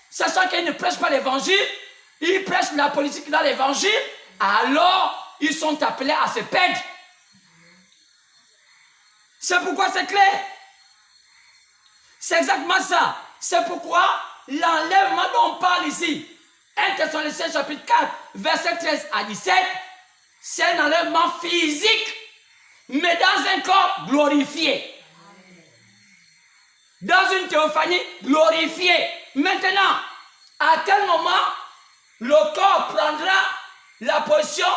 sachant qu'ils ne prêchent pas l'évangile, ils prêchent la politique dans l'évangile, alors ils sont appelés à se perdre. C'est pourquoi c'est clair. C'est exactement ça. C'est pourquoi l'enlèvement dont on parle ici, 1 Thessaloniciens chapitre 4, verset 13 à 17, c'est un enlèvement physique, mais dans un corps glorifié. Dans une théophanie glorifiée. Maintenant, à quel moment le corps prendra la position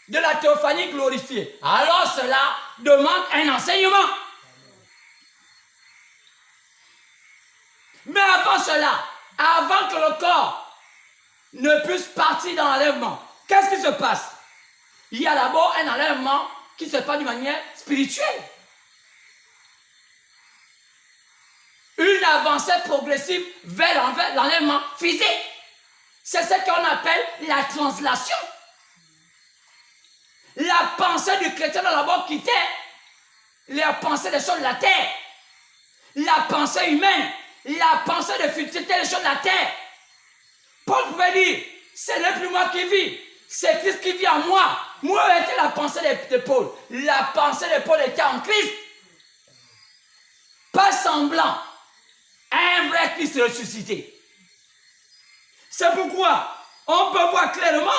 de la théophanie glorifiée? Alors cela demande un enseignement. Mais avant cela, avant que le corps ne puisse partir dans l'enlèvement, qu'est-ce qui se passe? Il y a d'abord un enlèvement qui se passe d'une manière spirituelle. Une avancée progressive vers l'enlèvement physique. C'est ce qu'on appelle la translation. La pensée du chrétien doit d'abord quitter la pensée des choses de la terre. La pensée humaine, la pensée de futilité des choses de la terre. Paul pouvait dire, ce n'est plus moi qui vis, c'est Christ qui vit en moi. Moi, était la pensée de Paul. La pensée de Paul était en Christ. Pas semblant. Un vrai Christ ressuscité. C'est pourquoi on peut voir clairement.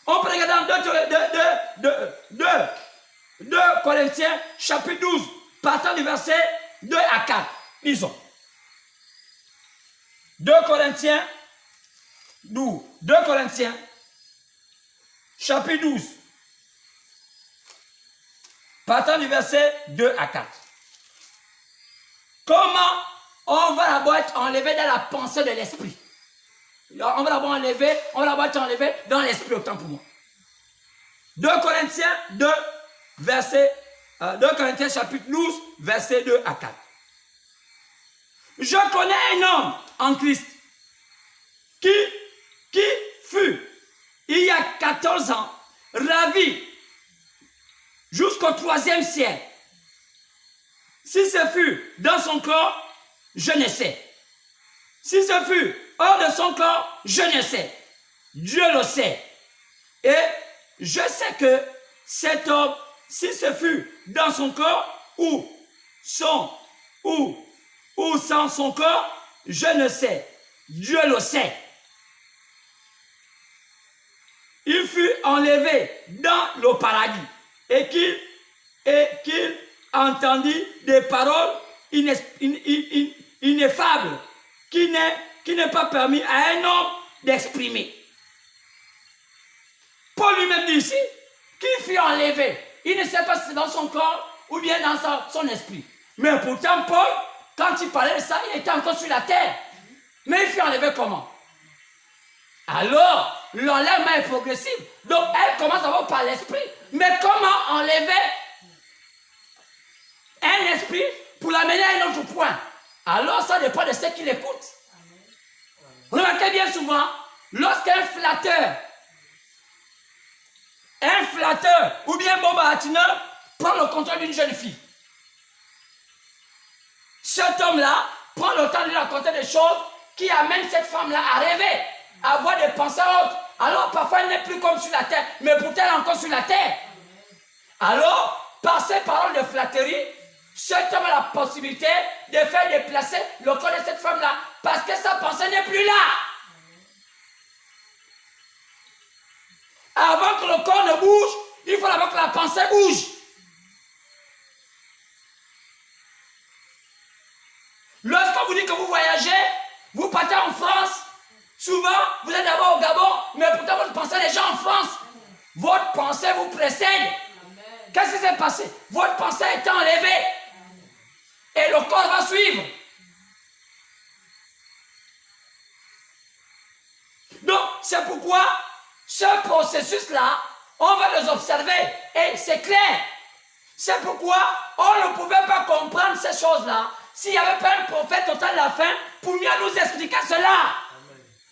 On peut regarder dans 2 2 Corinthiens chapitre 12, partant du verset 2 à 4. Lisons. 2 Corinthiens 12. 2 Corinthiens chapitre 12, partant du verset 2 à 4. Comment on va d'abord être enlevé dans la pensée de l'esprit? On va d'abord être enlevé dans l'esprit, autant pour moi. 2 Corinthiens 2, verset 2 Corinthiens chapitre 12, verset 2 à 4. Je connais un homme en Christ qui fut, il y a 14 ans, ravi jusqu'au 3e ciel. Si ce fut dans son corps, je ne sais. Si ce fut hors de son corps, je ne sais. Dieu le sait. Et je sais que cet homme, si ce fut dans son corps ou sans son corps, je ne sais. Dieu le sait. Il fut enlevé dans le paradis et qu'il entendit des paroles ineffables qui n'est pas permis à un homme d'exprimer. Paul lui-même dit ici qu'il fut enlevé. Il ne sait pas si c'est dans son corps ou bien dans son esprit. Mais pourtant, Paul, quand il parlait de ça, il était encore sur la terre. Mais il fut enlevé comment? Alors, l'enlèvement est progressif. Donc, elle commence d'abord par l'esprit. Mais comment enlever un esprit pour l'amener à un autre point? Alors, ça dépend de ceux qui l'écoutent. Remarquez bien souvent, lorsqu'un flatteur ou bien un bon baratineur prend le contrôle d'une jeune fille, cet homme-là prend le temps de lui raconter des choses qui amènent cette femme-là à rêver, à avoir des pensées hautes. Alors parfois elle n'est plus comme sur la terre, mais pourtant elle est encore sur la terre. Alors, par ces paroles de flatterie, cet homme a la possibilité de faire déplacer le corps de cette femme-là, parce que sa pensée n'est plus là. Avant que le corps ne bouge, il faut d'abord que la pensée bouge. Lorsqu'on vous dit que vous voyagez, vous partez en France, souvent vous êtes d'abord au Gabon, mais pourtant votre pensée est déjà en France. Votre pensée vous précède. Qu'est-ce qui s'est passé? Votre pensée est enlevée. Et le corps va suivre. Donc, c'est pourquoi ce processus-là, on va les observer. Et c'est clair. C'est pourquoi on ne pouvait pas comprendre ces choses-là s'il n'y avait pas un prophète au temps de la fin pour mieux nous expliquer cela.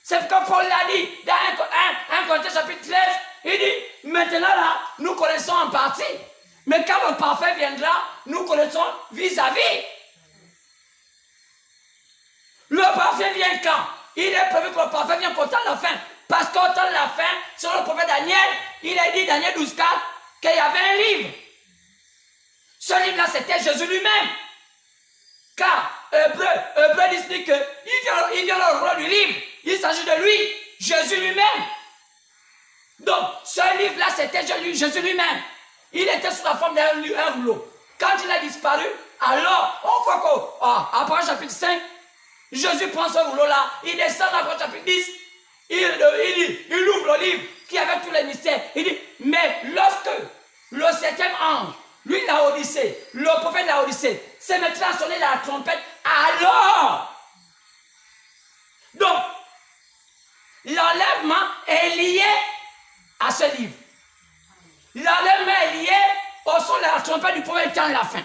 C'est pourquoi Paul l'a dit dans 1 Corinthiens chapitre 13. Il dit, maintenant là, nous connaissons en partie. Mais quand le parfait viendra, nous connaissons vis-à-vis. Le parfait vient quand? Il est prévu que le parfait vienne qu'au temps de la fin. Parce qu'au temps de la fin, selon le prophète Daniel, il a dit, Daniel 12,4, qu'il y avait un livre. Ce livre-là, c'était Jésus lui-même. Car Hébreu dit qu'il vient le rôle du livre. Il s'agit de lui, Jésus lui-même. Donc, ce livre-là, c'était Jésus lui-même. Il était sous la forme d'un rouleau. Quand il a disparu, alors, on voit qu'après chapitre 5, Jésus prend ce rouleau-là, il descend après chapitre 10, il ouvre le livre qui avait tous les mystères. Il dit, mais lorsque le 7e ange, lui, Laodicée, le prophète Laodicée, s'est maintenant à sonner la trompette, alors, donc, l'enlèvement est lié à ce livre. L'enlèvement est lié au son de la trompette du prophète étant la fin.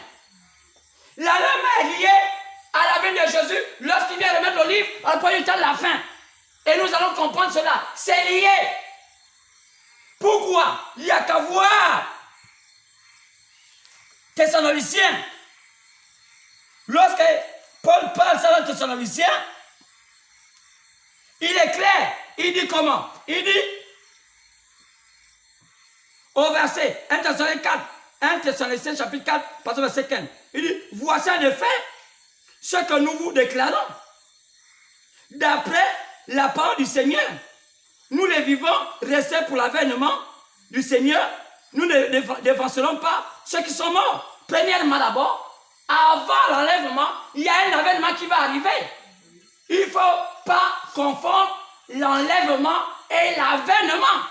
L'enlèvement est lié à la venue de Jésus lorsqu'il vient remettre le livre au prophète étant la fin. Et nous allons comprendre cela. C'est lié. Pourquoi? Il n'y a qu'à voir Thessaloniciens. Lorsque Paul parle ça dans Thessaloniciens, il est clair. Il dit comment? Il dit au verset 1 Thessaloniciens chapitre 4, partir verset 15. Il dit, voici en effet ce que nous vous déclarons. D'après la parole du Seigneur, nous les vivants restés pour l'avènement du Seigneur nous ne défoncerons pas ceux qui sont morts. Premièrement d'abord, avant l'enlèvement, il y a un avènement qui va arriver. Il ne faut pas confondre l'enlèvement et l'avènement.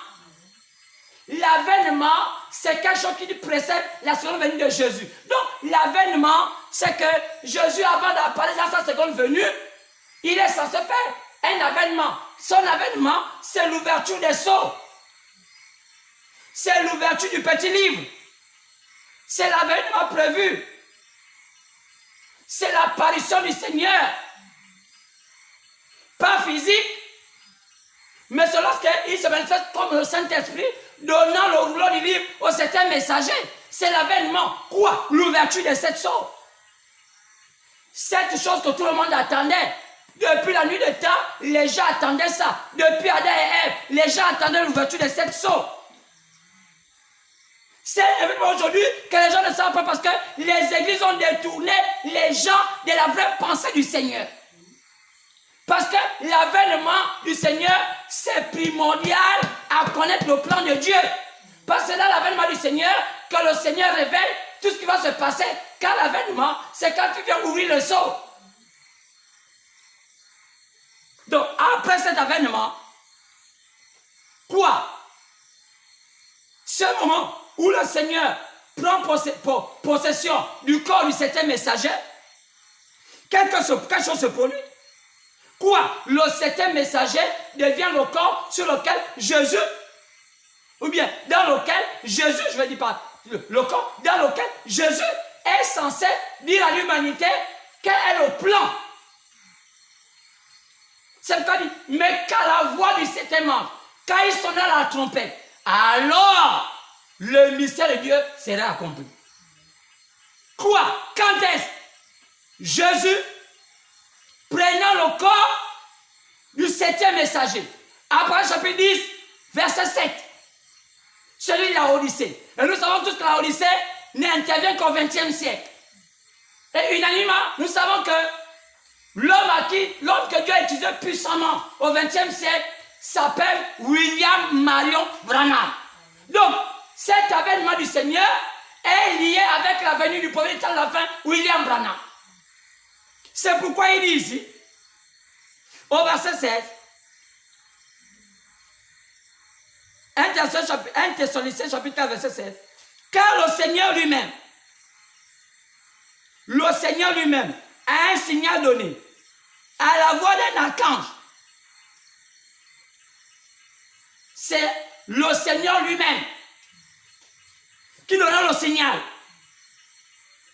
L'avènement, c'est quelque chose qui précède la seconde venue de Jésus. Donc, l'avènement, c'est que Jésus, avant d'apparaître dans sa seconde venue, il est censé faire un avènement. Son avènement, c'est l'ouverture des sceaux. C'est l'ouverture du petit livre. C'est l'avènement prévu. C'est l'apparition du Seigneur. Pas physique, mais c'est lorsqu'il se manifeste comme le Saint-Esprit, donnant le rouleau du livre aux certains messagers. C'est l'avènement. Quoi? L'ouverture de cette sceaux. Cette chose que tout le monde attendait. Depuis la nuit de temps, les gens attendaient ça. Depuis Adam et Ève, les gens attendaient l'ouverture de cette sceaux. C'est l'événement aujourd'hui que les gens ne savent pas parce que les églises ont détourné les gens de la vraie pensée du Seigneur. Parce que l'avènement du Seigneur, c'est primordial à connaître le plan de Dieu. Parce que c'est dans l'avènement du Seigneur que le Seigneur révèle tout ce qui va se passer. Car l'avènement, c'est quand tu viens ouvrir le sceau. Donc, après cet avènement, quoi? Ce moment où le Seigneur prend possession du corps du certain messager, quelque chose se produit. Quoi? Le certain messager devient le corps sur lequel Jésus, ou bien dans lequel Jésus, je vais dire pas, le corps dans lequel Jésus est censé dire à l'humanité quel est le plan. C'est pourquoi il dit, mais qu'à la voix du certain membre, quand il sonnera la trompette, alors le mystère de Dieu sera accompli. Quoi? Quand est-ce? Jésus prenant le corps du septième messager. Après chapitre 10, verset 7. Celui de la Odyssée. Et nous savons tous que la Odyssée n'intervient qu'au XXe siècle. Et unanimement, nous savons que l'homme que Dieu a utilisé puissamment au XXe siècle s'appelle William Marion Branham. Donc, cet avènement du Seigneur est lié avec la venue du premier temps de la fin, William Branham. C'est pourquoi il dit ici, au verset 16, 1 Thessaloniciens chapitre 4, verset 16, car le Seigneur lui-même a un signal donné à la voix d'un archange. C'est le Seigneur lui-même qui donnera le signal.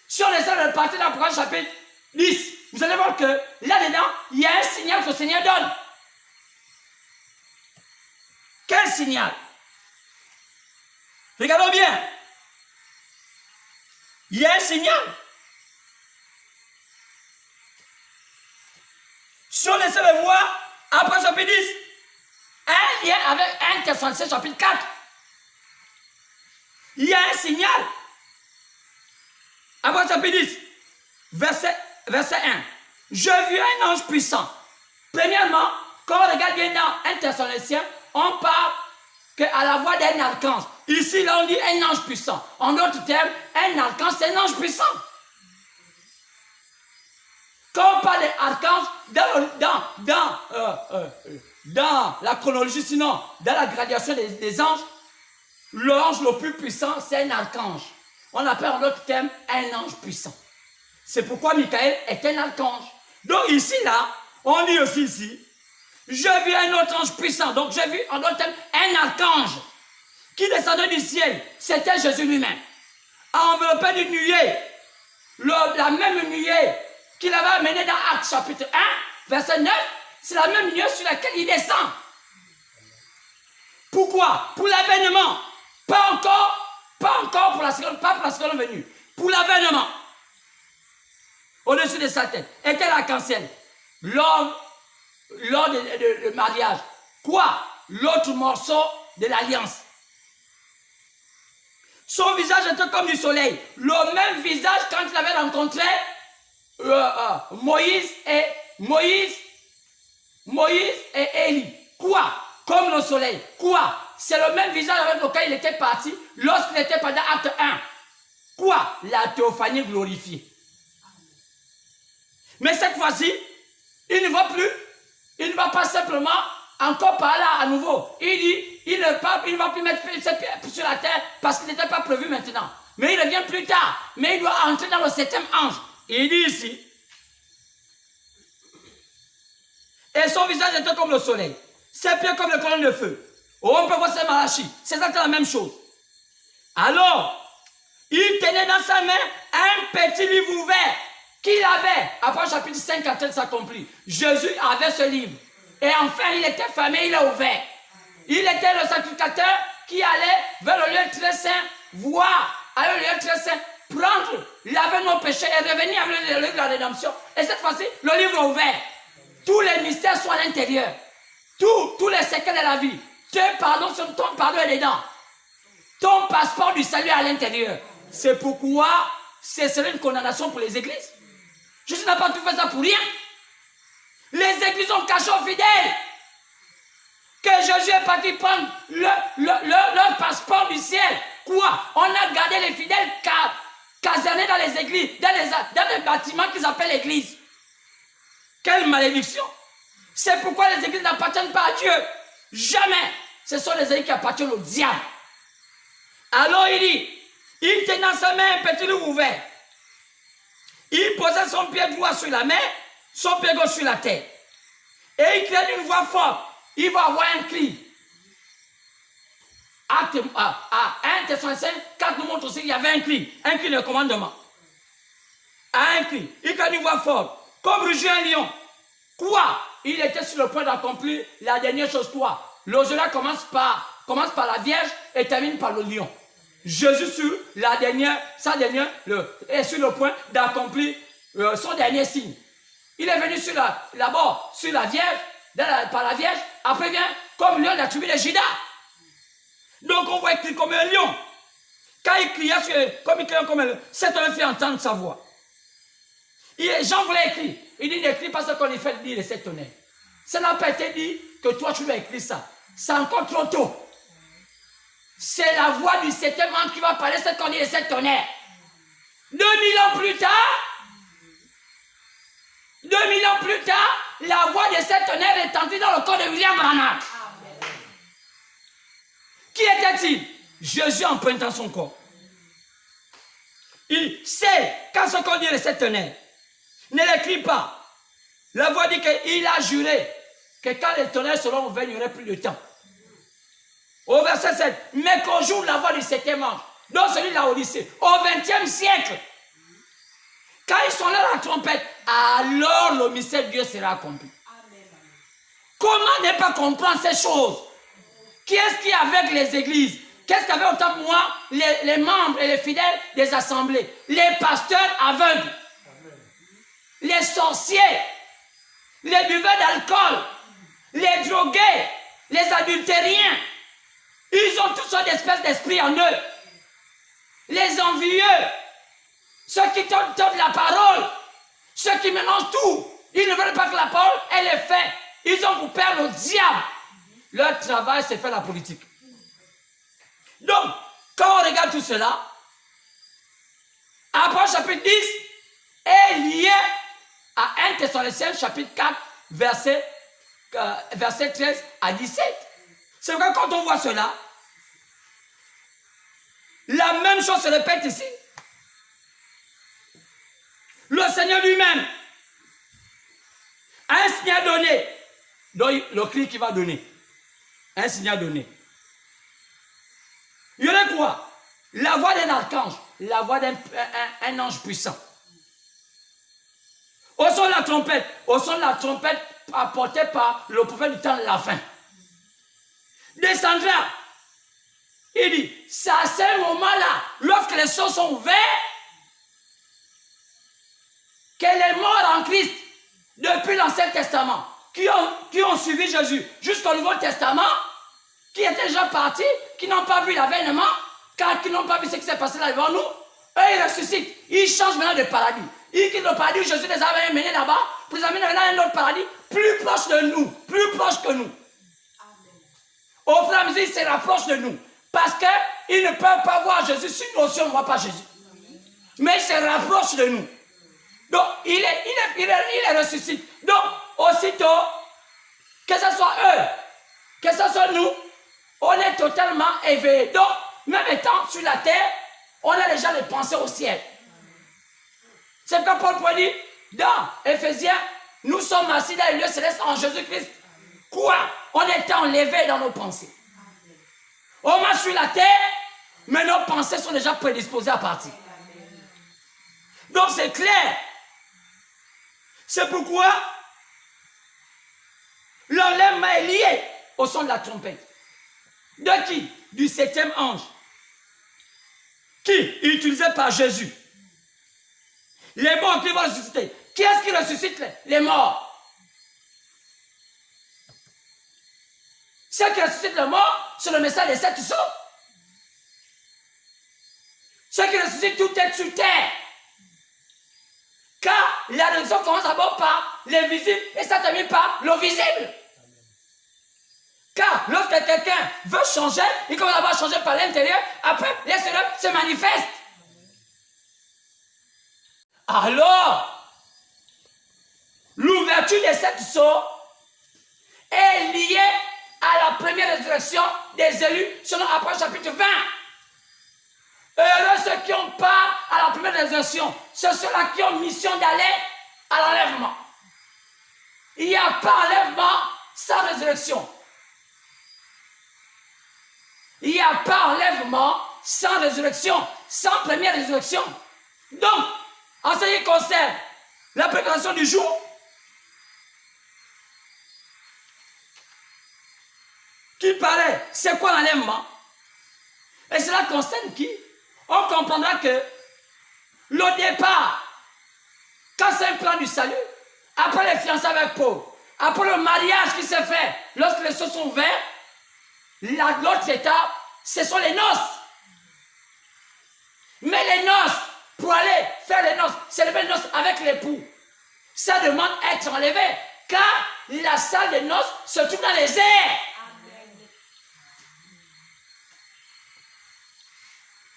Si on essaie de partir dans le chapitre 10, vous allez voir que là-dedans, il y a un signal que le Seigneur donne. Quel signal? Regardons bien. Il y a un signal. Si on essaie de voir, après chapitre 10, un lien avec 1 Thessaloniciens chapitre 4. Il y a un signal. Après chapitre 10, verset 1. Je vis un ange puissant. Premièrement, quand on regarde bien dans 1 Thessaloniciens, on parle qu'à la voix d'un archange. Ici, là, on dit un ange puissant. En d'autres termes, un archange, c'est un ange puissant. Quand on parle d'archange, dans la chronologie, sinon, dans la gradation des anges, l'ange le plus puissant, c'est un archange. On appelle en d'autres termes un ange puissant. C'est pourquoi Michael est un archange. Donc ici, là, on dit aussi ici, j'ai vu un autre ange puissant. Donc j'ai vu en d'autres termes un archange qui descendait du ciel. C'était Jésus lui-même. Enveloppé d'une nuée. La même nuée qu'il avait amenée dans Actes chapitre 1, verset 9, c'est la même nuée sur laquelle il descend. Pourquoi? Pour l'avènement. Pas encore pour la seconde venue. Pour l'avènement. Au-dessus de sa tête était l'arc-en-ciel. Lors de mariage. Quoi? L'autre morceau de l'alliance. Son visage était comme du soleil. Le même visage quand il avait rencontré Moïse et Élie. Quoi? Comme le soleil. Quoi? c'est le même visage avec lequel il était parti lorsqu'il était pendant acte 1. Quoi? La théophanie glorifiée. Mais cette fois-ci, il ne va plus, il ne va pas simplement encore par là à nouveau. Il dit, il ne va plus mettre ses pieds sur la terre parce qu'il n'était pas prévu maintenant. Mais il revient plus tard. Mais il doit entrer dans le 7e ange. Il dit ici, et son visage était comme le soleil, ses pieds comme le colonne de feu. Oh, on peut voir ses Malachie. C'est exactement la même chose. Alors, il tenait dans sa main un petit livre ouvert qu'il avait. Après chapitre 5, quand il s'accomplit, Jésus avait ce livre. Et enfin, il était fermé, il est ouvert. Il était le sacrificateur qui allait vers le lieu très saint, voir, aller au lieu très saint, prendre, laver nos péchés et revenir avec le livre de la rédemption. Et cette fois-ci, le livre est ouvert. Tous les mystères sont à l'intérieur. Tous les secrets de la vie. Ton pardon est dedans. Ton passeport du salut est à l'intérieur. C'est pourquoi ce serait une condamnation pour les églises. Jésus n'a pas tout fait ça pour rien. Les églises ont caché aux fidèles que Jésus est parti prendre leur passeport du ciel. Quoi? On a gardé les fidèles casernés dans les églises, dans les bâtiments qu'ils appellent l'église. Quelle malédiction! C'est pourquoi les églises n'appartiennent pas à Dieu. Jamais. Ce sont les églises qui appartiennent au diable. Alors il dit, il tenait dans sa main un petit livre ouvert. Il posait son pied droit sur la mer, son pied gauche sur la terre. Et il criait d'une voix forte. Il va avoir un cri. À 1 Thessaloniciens 4 nous montre aussi qu'il y avait un cri de commandement. Un cri. Il criait d'une voix forte. Comme rugit un lion. Quoi? Il était sur le point d'accomplir la dernière chose. Quoi? L'au-delà commence par la Vierge et termine par le lion. Jésus est sur le point d'accomplir son dernier signe. Il est venu d'abord sur la Vierge, par la Vierge, après vient comme lion de la tribu de Juda. Donc on voit qu'il crie comme un lion. Quand il criait comme un lion, c'est un fait entendre sa voix. Jean voulait écrire. Il dit n'écris pas ce qu'on lui fait dire les 7 tonnerres. Ça n'a pas été dit que toi tu dois écrire ça. C'est encore trop tôt. C'est la voix du 7e ange qui va parler ce qu'on dit les 7 tonnerres. 2000 ans plus tard, la voix des 7 tonnerres est entendue dans le corps de William Branham. Qui était-il? Jésus en pointant son corps. Il sait quand ce qu'on dit les 7 tonnerres. Ne l'écrit pas. La voix dit qu'il a juré que quand les tonnerres seront ouverts, il n'y aurait plus de temps. Au verset 7, mais qu'au jour de la voix du 7e ange, donc celui de la Odyssée, au 20e siècle, quand ils sont là à la trompette, alors le mystère de Dieu sera accompli. Comment ne pas comprendre ces choses? Qui est-ce qui est avec les églises? Qu'est-ce qu'avait autant de moi, les membres et les fidèles des assemblées? Les pasteurs aveugles, les sorciers, les buveurs d'alcool, les drogués, les adultériens. Ils ont toutes sortes d'espèces d'esprits en eux. Les envieux, ceux qui tordent la parole, ceux qui mélangent tout. Ils ne veulent pas que la parole, elle est faite. Ils ont pour père le diable. Leur travail, c'est faire la politique. Donc, quand on regarde tout cela, Apôtre chapitre 10 est lié à 1 Thessaloniciens chapitre 4, verset 13 à 17. C'est vrai, quand on voit cela, la même chose se répète ici. Le Seigneur lui-même a un signal donné. Donc, le cri qu'il va donner. Un signal donné. Il y aurait quoi? La voix d'un archange, la voix d'un ange puissant. Au son de la trompette apportée par le prophète du temps de la fin. Descendra. Il dit, c'est à ce moment-là, lorsque les cieux sont ouverts, que les morts en Christ, depuis l'Ancien Testament, qui ont suivi Jésus jusqu'au Nouveau Testament, qui étaient déjà partis, qui n'ont pas vu l'avènement, qui n'ont pas vu ce qui s'est passé là devant nous, eux ils ressuscitent, ils changent maintenant de paradis. Ils quittent le paradis où Jésus les avait menés là-bas, pour les amener dans un autre paradis, plus proche de nous, plus proche que nous. Au fur et à mesure, ils se rapprochent de nous. Parce qu'ils ne peuvent pas voir Jésus si nous aussi on ne voit pas Jésus. Mais ils se rapprochent de nous. Donc, il est ressuscité. Donc, aussitôt, que ce soit eux, que ce soit nous, on est totalement éveillés. Donc, même étant sur la terre, on a déjà les pensées au ciel. C'est pourquoi Paul peut dire, dans Éphésiens, nous sommes assis dans les lieux célestes en Jésus-Christ. Quoi? On est enlevés dans nos pensées. On marche sur la terre, mais nos pensées sont déjà prédisposées à partir. Donc c'est clair. C'est pourquoi l'enlèvement est lié au son de la trompette. De qui? Du 7e ange. Qui est utilisé par Jésus. Les morts qui vont ressusciter. Qui est-ce qui ressuscite les morts? Ceux qui ressuscitent les morts, c'est le message des 7 sceaux. Ceux qui ressuscitent tout est sur terre. Car la résurrection commence d'abord par l'invisible et ça termine par l'invisible. Car lorsque quelqu'un veut changer, il commence d'abord à changer par l'intérieur, après l'extérieur se manifeste. Alors, l'ouverture des 7 sceaux est liée à la première résurrection des élus, selon Apôtres chapitre 20. Heureux ceux qui ont part à la première résurrection, ce sont ceux-là qui ont mission d'aller à l'enlèvement. Il n'y a pas enlèvement sans résurrection. Il n'y a pas enlèvement sans résurrection, sans première résurrection. Donc, en ce qui concerne la préparation du jour, qui paraît, c'est quoi l'enlèvement? Et cela concerne qui? On comprendra que le départ, quand c'est un plan du salut, après les fiançailles avec Paul, après le mariage qui s'est fait, lorsque les cieux sont ouverts, l'autre étape, ce sont les noces. Mais les noces, pour aller faire les noces, célébrer les noces avec l'époux, ça demande d'être enlevé, car la salle des noces se trouve dans les airs.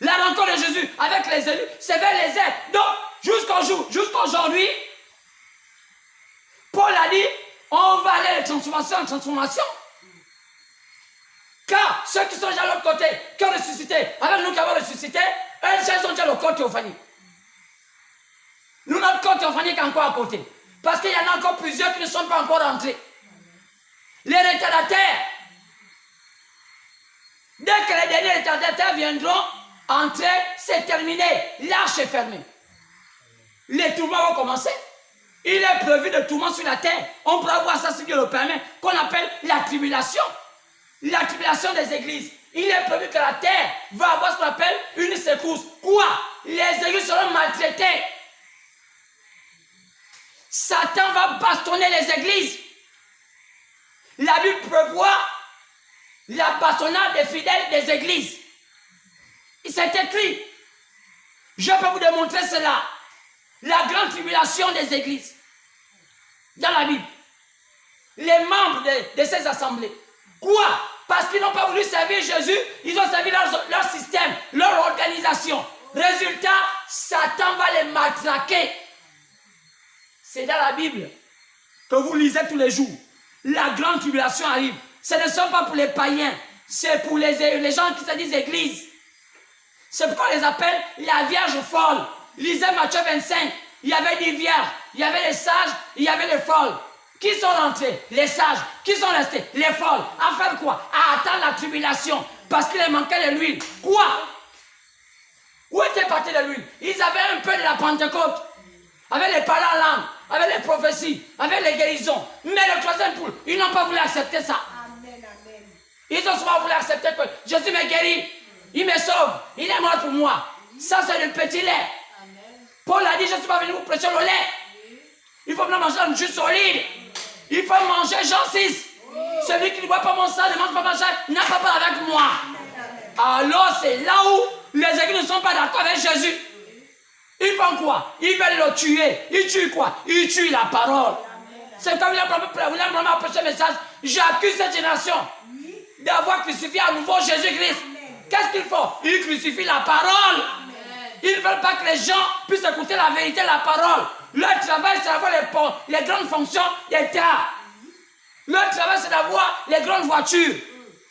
La rencontre de Jésus avec les élus, c'est vers les airs. Donc, jusqu'aujourd'hui, Paul a dit, on va aller de transformation en transformation. Car ceux qui sont déjà de l'autre côté, qui ont ressuscité, avec nous qui avons ressuscité, eux, ils ont déjà le corps théophanique. Nous, notre corps théophanique est encore à côté. Parce qu'il y en a encore plusieurs qui ne sont pas encore rentrés. Les retardataires, dès que les derniers retardataires viendront, entrer, c'est terminé. L'arche est fermée. Les tourments vont commencer. Il est prévu de tourments sur la terre. On pourra voir ça si Dieu le permet, qu'on appelle la tribulation. La tribulation des églises. Il est prévu que la terre va avoir ce qu'on appelle une secousse. Quoi? Les églises seront maltraitées. Satan va bastonner les églises. La Bible prévoit la bastonnade des fidèles des églises. C'est écrit. Je peux vous démontrer cela. La grande tribulation des églises. Dans la Bible. Les membres de ces assemblées. Quoi? Parce qu'ils n'ont pas voulu servir Jésus, ils ont servi leur système, leur organisation. Résultat, Satan va les matraquer. C'est dans la Bible que vous lisez tous les jours. La grande tribulation arrive. Ce ne sont pas pour les païens, c'est pour les gens qui se disent église. C'est pourquoi on les appelle la Vierge folle. Lisez Matthieu 25. Il y avait des vierges, il y avait les sages, il y avait les folles. Qui sont rentrés? Les sages. Qui sont restés? Les folles. À faire quoi? À attendre la tribulation. Parce qu'il leur manquait de l'huile. Quoi? Où était parti de l'huile? Ils avaient un peu de la Pentecôte. Avec les paroles en langue, avec les prophéties, avec les guérisons. Mais le troisième poule, ils n'ont pas voulu accepter ça. Amen, amen. Ils ont souvent voulu accepter que Jésus me guérit. Il me sauve. Il est mort pour moi. Ça, c'est le petit lait. Amen. Paul a dit, je ne suis pas venu vous prêcher le lait. Il faut venir manger un jus solide. Il faut manger Jean 6. Celui qui ne boit pas mon sang, ne mange pas ma chair, n'a pas part avec moi. Alors c'est là où les églises ne sont pas d'accord avec Jésus. Ils font quoi? Ils veulent le tuer. Ils tuent quoi? Ils tuent la parole. C'est comme William Branham a prêché le message. J'accuse cette génération d'avoir crucifié à nouveau Jésus-Christ. Qu'est-ce qu'ils font? Ils crucifient la parole. Ils ne veulent pas que les gens puissent écouter la vérité, la parole. Leur travail, c'est d'avoir les grandes fonctions d'État. Leur travail, c'est d'avoir les grandes voitures.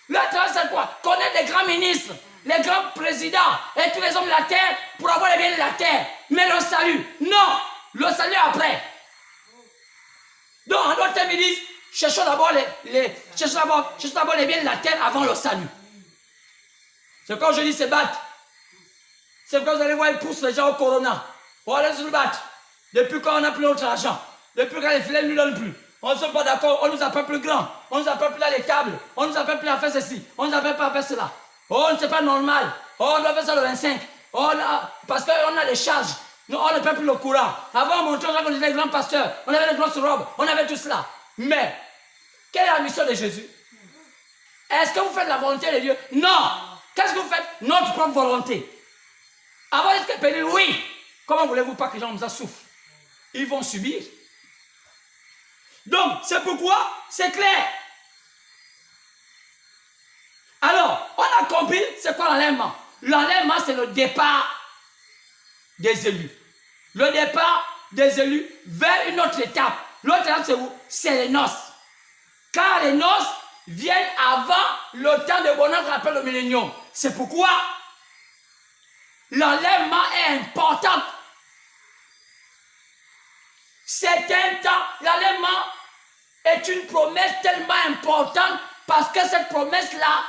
Leur travail, c'est quoi? Connaître les grands ministres, les grands présidents et tous les hommes de la terre pour avoir les biens de la terre. Mais le salut, non. Le salut après. Donc, en d'autres termes, ils disent, cherchons d'abord les biens de la terre avant le salut. C'est quand je dis se battre. C'est quand vous allez voir, ils poussent les gens au corona. On va aller se battre. Depuis quand on n'a plus notre argent. Depuis quand les filets ne nous donnent plus. On ne se pas d'accord, on nous appelle plus grand. On nous appelle plus à les tables. On nous appelle plus à faire ceci. On nous appelle pas à faire cela. Oh, c'est pas normal. Oh, on doit faire ça le 25. Oh, parce qu'on a les charges. Non, on ne paie plus le courant. Avant, on montrait qu'on était des grands pasteurs. On avait des grosses robes. On avait tout cela. Mais, quelle est la mission de Jésus? Est-ce que vous faites la volonté de Dieu? Non. Qu'est-ce que vous faites? Notre propre volonté. Avant, est-ce que Pénil? Oui. Comment voulez-vous pas que les gens comme ça souffrent? Ils vont subir. Donc, c'est pourquoi c'est clair. Alors, on a compris c'est quoi l'enlèvement. L'enlèvement, c'est le départ des élus. Le départ des élus vers une autre étape. L'autre étape, c'est où? C'est les noces. Car les noces viennent avant le temps de bonheur qu'on appelle le millénium. C'est pourquoi l'enlèvement est important. C'est un temps, l'enlèvement est une promesse tellement importante parce que cette promesse-là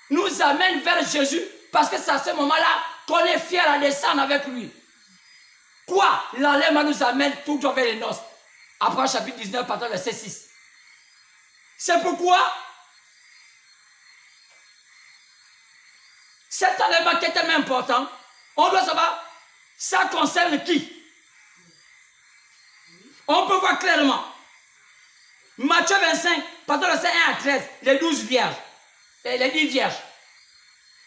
nous amène vers Jésus parce que c'est à ce moment-là qu'on est fier à descendre avec lui. Quoi? L'enlèvement nous amène tout vers les noces. Après chapitre 19, partant verset 6. C'est pourquoi cet enlèvement qui est tellement important, on doit savoir, ça concerne qui? On peut voir clairement. Matthieu 25, partant verset 1 à 13, les 12 vierges, et les 10 vierges.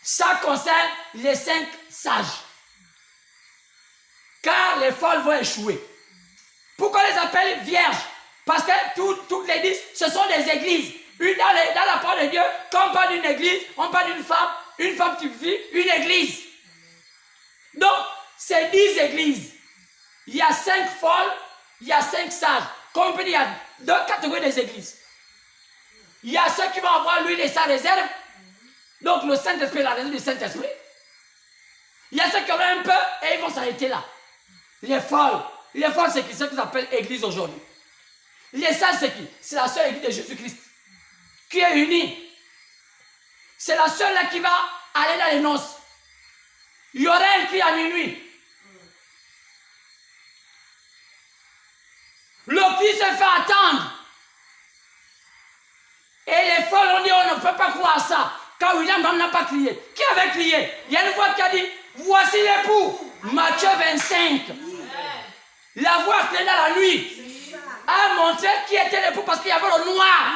Ça concerne les 5 sages. Car les folles vont échouer. Pourquoi on les appelle vierges? Parce que toutes les 10, ce sont des églises. Dans la parole de Dieu, quand on parle d'une église, on parle d'une femme qui vit, une église. Donc, c'est 10 églises. Il y a 5 folles, il y a 5 sages. Comme on peut dire, il y a 2 catégories des églises. Il y a ceux qui vont avoir l'huile et sa réserve. Donc, le Saint-Esprit, la réserve du Saint-Esprit. Il y a ceux qui auront un peu et ils vont s'arrêter là. Les folles, c'est ce qu'ils appellent église aujourd'hui. Les sages, c'est qui? C'est la seule église de Jésus-Christ qui est unie. C'est la seule là qui va aller dans les noces. Il y aura un cri à minuit. Le cri se fait attendre. Et les folles ont dit, on ne peut pas croire ça. Quand William n'a pas crié. Qui avait crié? Il y a une voix qui a dit, voici l'époux. Matthieu 25. La voix qui est dans la nuit a montré qui était l'époux parce qu'il y avait le noir.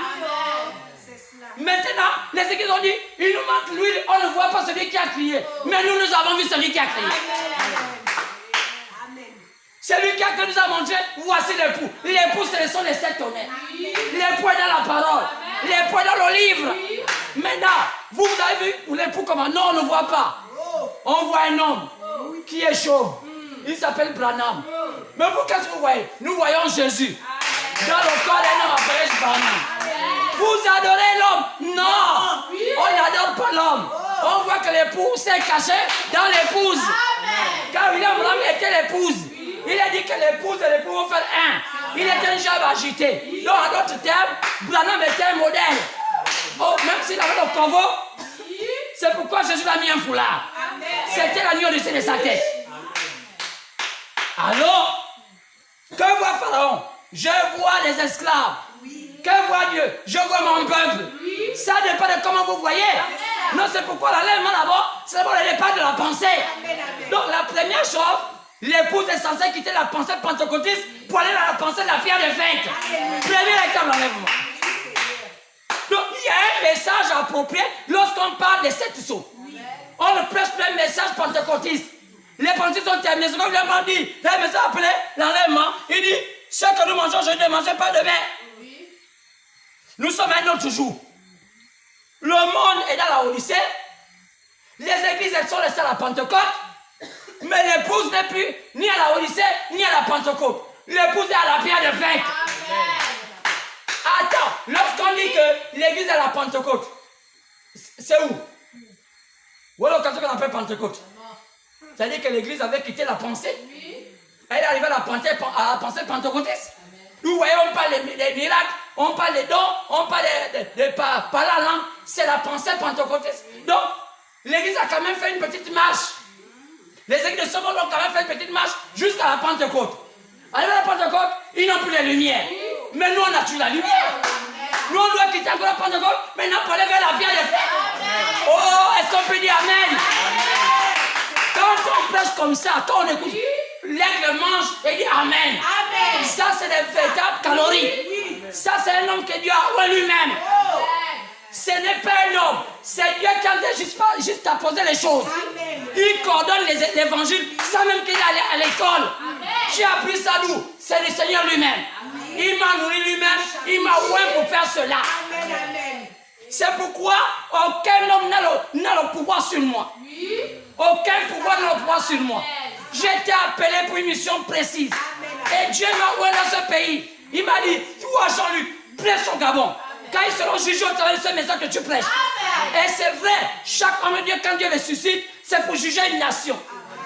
Maintenant, les églises ont dit, il nous manque l'huile, on ne voit pas celui qui a crié. Mais nous avons vu celui qui a crié. C'est lui qui nous a montré, voici l'époux. L'époux, ce sont les 7 honnêtes. L'époux est dans la parole. L'époux est dans le livre. Maintenant, vous avez vu l'époux comment? Non, on ne voit pas. On voit un homme qui est chauve. Il s'appelle Branham. Mais vous, qu'est-ce que vous voyez? Nous voyons Jésus. Dans le corps d'un homme appelé Branham. Vous adorez l'homme? Non. On n'adore pas l'homme. On voit que l'époux s'est caché dans l'épouse. Car William Branham était l'épouse. Il a dit que l'épouse et l'époux vont faire un. Il était un job agité. Donc, en d'autres termes, Branham était un modèle. Oh, même s'il avait le convo, c'est pourquoi Jésus l'a mis un foulard. C'était l'agneau au-dessus de sa tête. Alors, que voit Pharaon? Je vois les esclaves. Que voit Dieu? Je vois mon peuple. Ça dépend de comment vous voyez. Non, c'est pourquoi l'enlèvement d'abord, c'est d'abord le départ de la pensée. Donc, la première chose, l'épouse est censée quitter la pensée pentecôtiste pour aller dans la pensée de la pierre de fête. Première étape de l'enlèvement. Donc, il y a un message approprié lorsqu'on parle des 7 sceaux. On ne prêche plus un message pentecôtiste. Les pentecôtistes ont terminé. Ce qu'on vient de dire, le message appelé l'enlèvement, il dit, ce que nous mangeons, je ne mangeais pas demain. Nous sommes un autre jour. Le monde est dans la Odyssée. Les églises, elles sont restées à la Pentecôte. Mais l'épouse n'est plus ni à la Odyssée, ni à la Pentecôte. L'épouse est à la pierre de fête. Attends, lorsqu'on dit que l'église est à la Pentecôte, c'est où? Ou alors quand on appelle Pentecôte? C'est-à-dire que l'église avait quitté la pensée. Elle est arrivée à la pensée pentecôtiste. Vous voyez, on parle des miracles, on parle des dons, on parle par la langue. C'est la pensée pentecôtiste. Donc, l'église a quand même fait une petite marche. Les églises de ce monde ont quand même fait une petite marche jusqu'à la Pentecôte. Arrivé à la Pentecôte, ils n'ont plus la lumière. Mais nous, on a toujours la lumière. Nous, on doit quitter encore la Pentecôte, maintenant pour aller vers la pierre de fête. Oh, est-ce qu'on peut dire Amen? Quand on prêche comme ça, quand on écoute, l'aigle mange et dit Amen. Ça, c'est des véritables calories. Ça, c'est un homme que Dieu a en lui-même. Ce n'est pas un homme, c'est Dieu qui a juste à poser les choses. Il coordonne l'évangile sans même qu'il est allé à l'école. J'ai appris ça d'où? C'est le Seigneur lui-même. Il m'a nourri lui-même, il m'a oint pour faire cela. C'est pourquoi aucun homme n'a le pouvoir sur moi. Aucun pouvoir n'a le pouvoir sur moi. J'ai été appelé pour une mission précise. Et Dieu m'a oint dans ce pays. Il m'a dit, toi Jean-Luc, prêche au Gabon. Quand ils seront jugés au travers de ce message que tu prêches. Et c'est vrai, chaque homme de Dieu, quand Dieu le suscite, c'est pour juger une nation.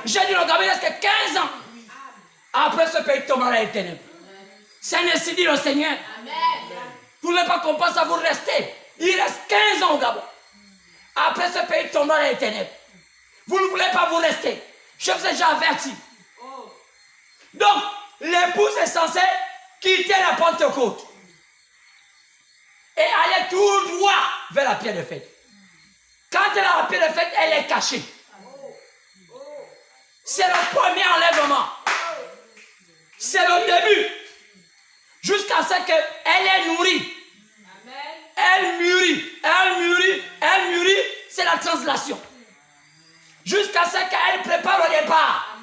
J'ai dit au Gabon, il reste que 15 ans. Après ce pays tombera dans les ténèbres. C'est ainsi dit le Seigneur. Vous ne voulez pas qu'on pense à vous rester. Il reste 15 ans au Gabon. Après ce pays tombera dans les ténèbres. Vous ne voulez pas vous rester. Je vous ai déjà averti. Donc, l'épouse est censée quitter la Pentecôte et aller tout droit vers la pierre de fête. Quand elle est à la pierre de fête, elle est cachée. C'est le premier enlèvement. C'est le début. Jusqu'à ce qu'elle est nourrie. Elle mûrit, elle mûrit, elle mûrit. C'est la translation. Jusqu'à ce qu'elle prépare le départ.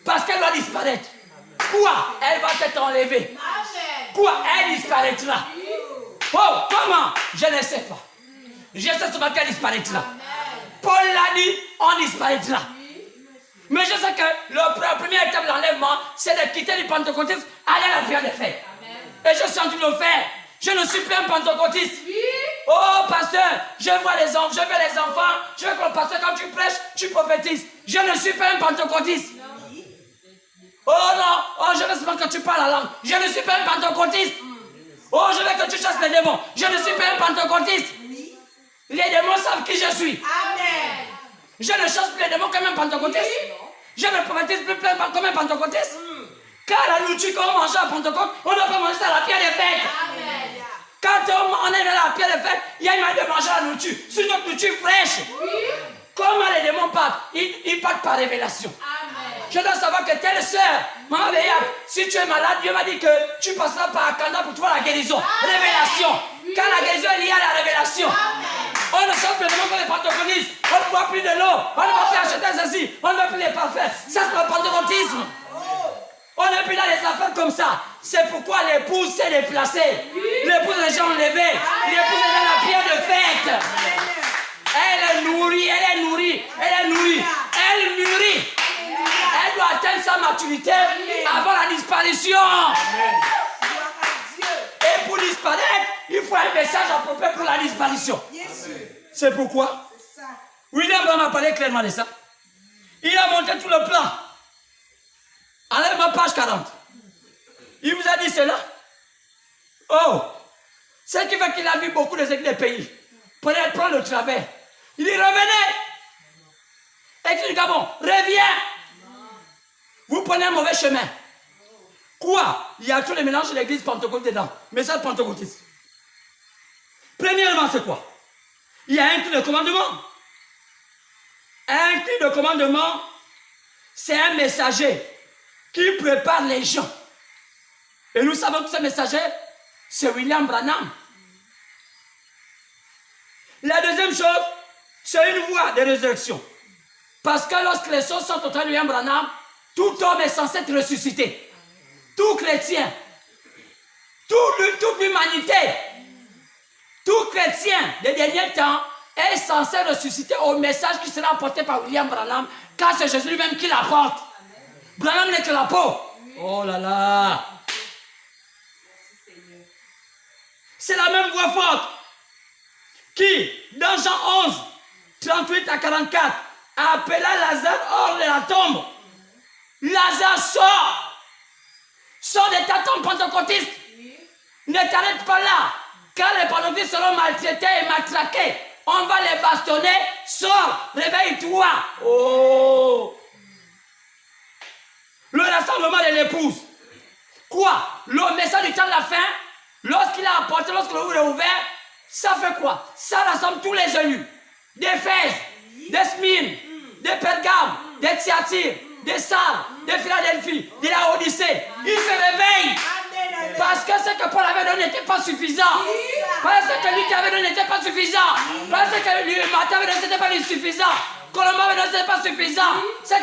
Parce qu'elle va disparaître. Quoi? Elle va être enlevée. Quoi? Elle disparaîtra. Oh, comment? Je ne sais pas. Je sais seulement qu'elle disparaîtra. Paul l'a dit, on disparaîtra. Mais je sais que la première étape de l'enlèvement, c'est de quitter les pentecôtistes, aller à la prière de fête. Et je suis en train de le faire. Je ne suis plus un pentecôtiste. Oh, pasteur, je vois les enfants, je veux que le pasteur, quand tu prêches, tu prophétises. Je ne suis pas un pentecôtiste. Oh non, oh, je veux seulement que tu parles la langue. Je ne suis pas un pentecôtiste. Oh, je veux que tu chasses les démons. Je ne suis pas un pentecôtiste. Les démons savent qui je suis. Amen. Je ne chasse plus les démons comme un pentecôtiste. Je ne prophétise plus comme un pentecôtiste. Car la nourriture qu'on mange à Pentecôte, on ne doit pas manger ça à la pierre de fête. Amen. Quand on est dans la pierre de fête, il y a une manière de manger la nourriture. C'est une nourriture fraîche. Comment les démons partent? Ils partent par révélation. Amen. Je dois savoir que telle sœur, Maman Béat, si tu es malade, Dieu m'a dit que tu passeras par Akanda pour trouver la guérison. Amen. Révélation. Quand la guérison est liée à la révélation. Amen. On ne sort plus de démons comme les pentecôtistes. On ne boit plus de l'eau. On ne va plus acheter ceci. On ne va plus les parfums. Ça, c'est le pentecôtisme. On n'est plus dans les affaires comme ça. C'est pourquoi l'épouse s'est déplacée. L'épouse est déjà enlevée. L'épouse est dans la pierre de fête. Elle est nourrie, elle est nourrie, elle est nourrie. Elle mûrit. Elle doit atteindre sa maturité avant la disparition. Et pour disparaître, il faut un message approprié pour la disparition. C'est pourquoi William Branham a parlé clairement de ça. Il a monté tout le plan. Enlève ma page 40. Il vous a dit cela. Oh, ce qui fait qu'il a vu beaucoup des églises des pays. Pour aller prendre le travers. Il dit revenez. Et il dit Gabon, reviens. Vous prenez un mauvais chemin. Quoi? Il y a tous les mélanges de l'église pentecôtiste dedans. Mais ça, pentecôtiste. Premièrement, c'est quoi? Il y a un cri de commandement. Un cri de commandement, c'est un messager qui prépare les gens. Et nous savons que ce messager, c'est William Branham. La deuxième chose, c'est une voie de résurrection. Parce que lorsque les choses sont au train de William Branham, tout homme est censé être ressuscité. Tout chrétien, toute l'humanité, tout chrétien des derniers temps est censé ressusciter au message qui sera apporté par William Branham, car c'est Jésus lui-même qui l'apporte. Branham n'est que la peau. Oh là là. C'est la même voix forte qui, dans Jean 11, 38 à 44, appela Lazare hors de la tombe. Lazare sort. Sors de ta tombe pentecôtiste. Ne t'arrête pas là. Car les pentecôtistes seront maltraités et matraqués. On va les bastonner. Sors, réveille-toi. Oh. Le rassemblement de l'épouse. Quoi? Le message du temps de la fin, lorsqu'il a apporté, lorsque le livre est ouvert, ça fait quoi? Ça rassemble tous les élus. D'Éphèse, de Smyrne, de Pergame, de Thyatire, de Sardes, de Philadelphie, de la Odyssée. Ils se réveillent. Parce que ce que Paul avait donné n'était pas suffisant. Parce que Luc avait donné n'était pas suffisant. Parce que Matthieu avait donné n'était pas suffisant. Colombo avait donné n'était pas suffisant. Ce que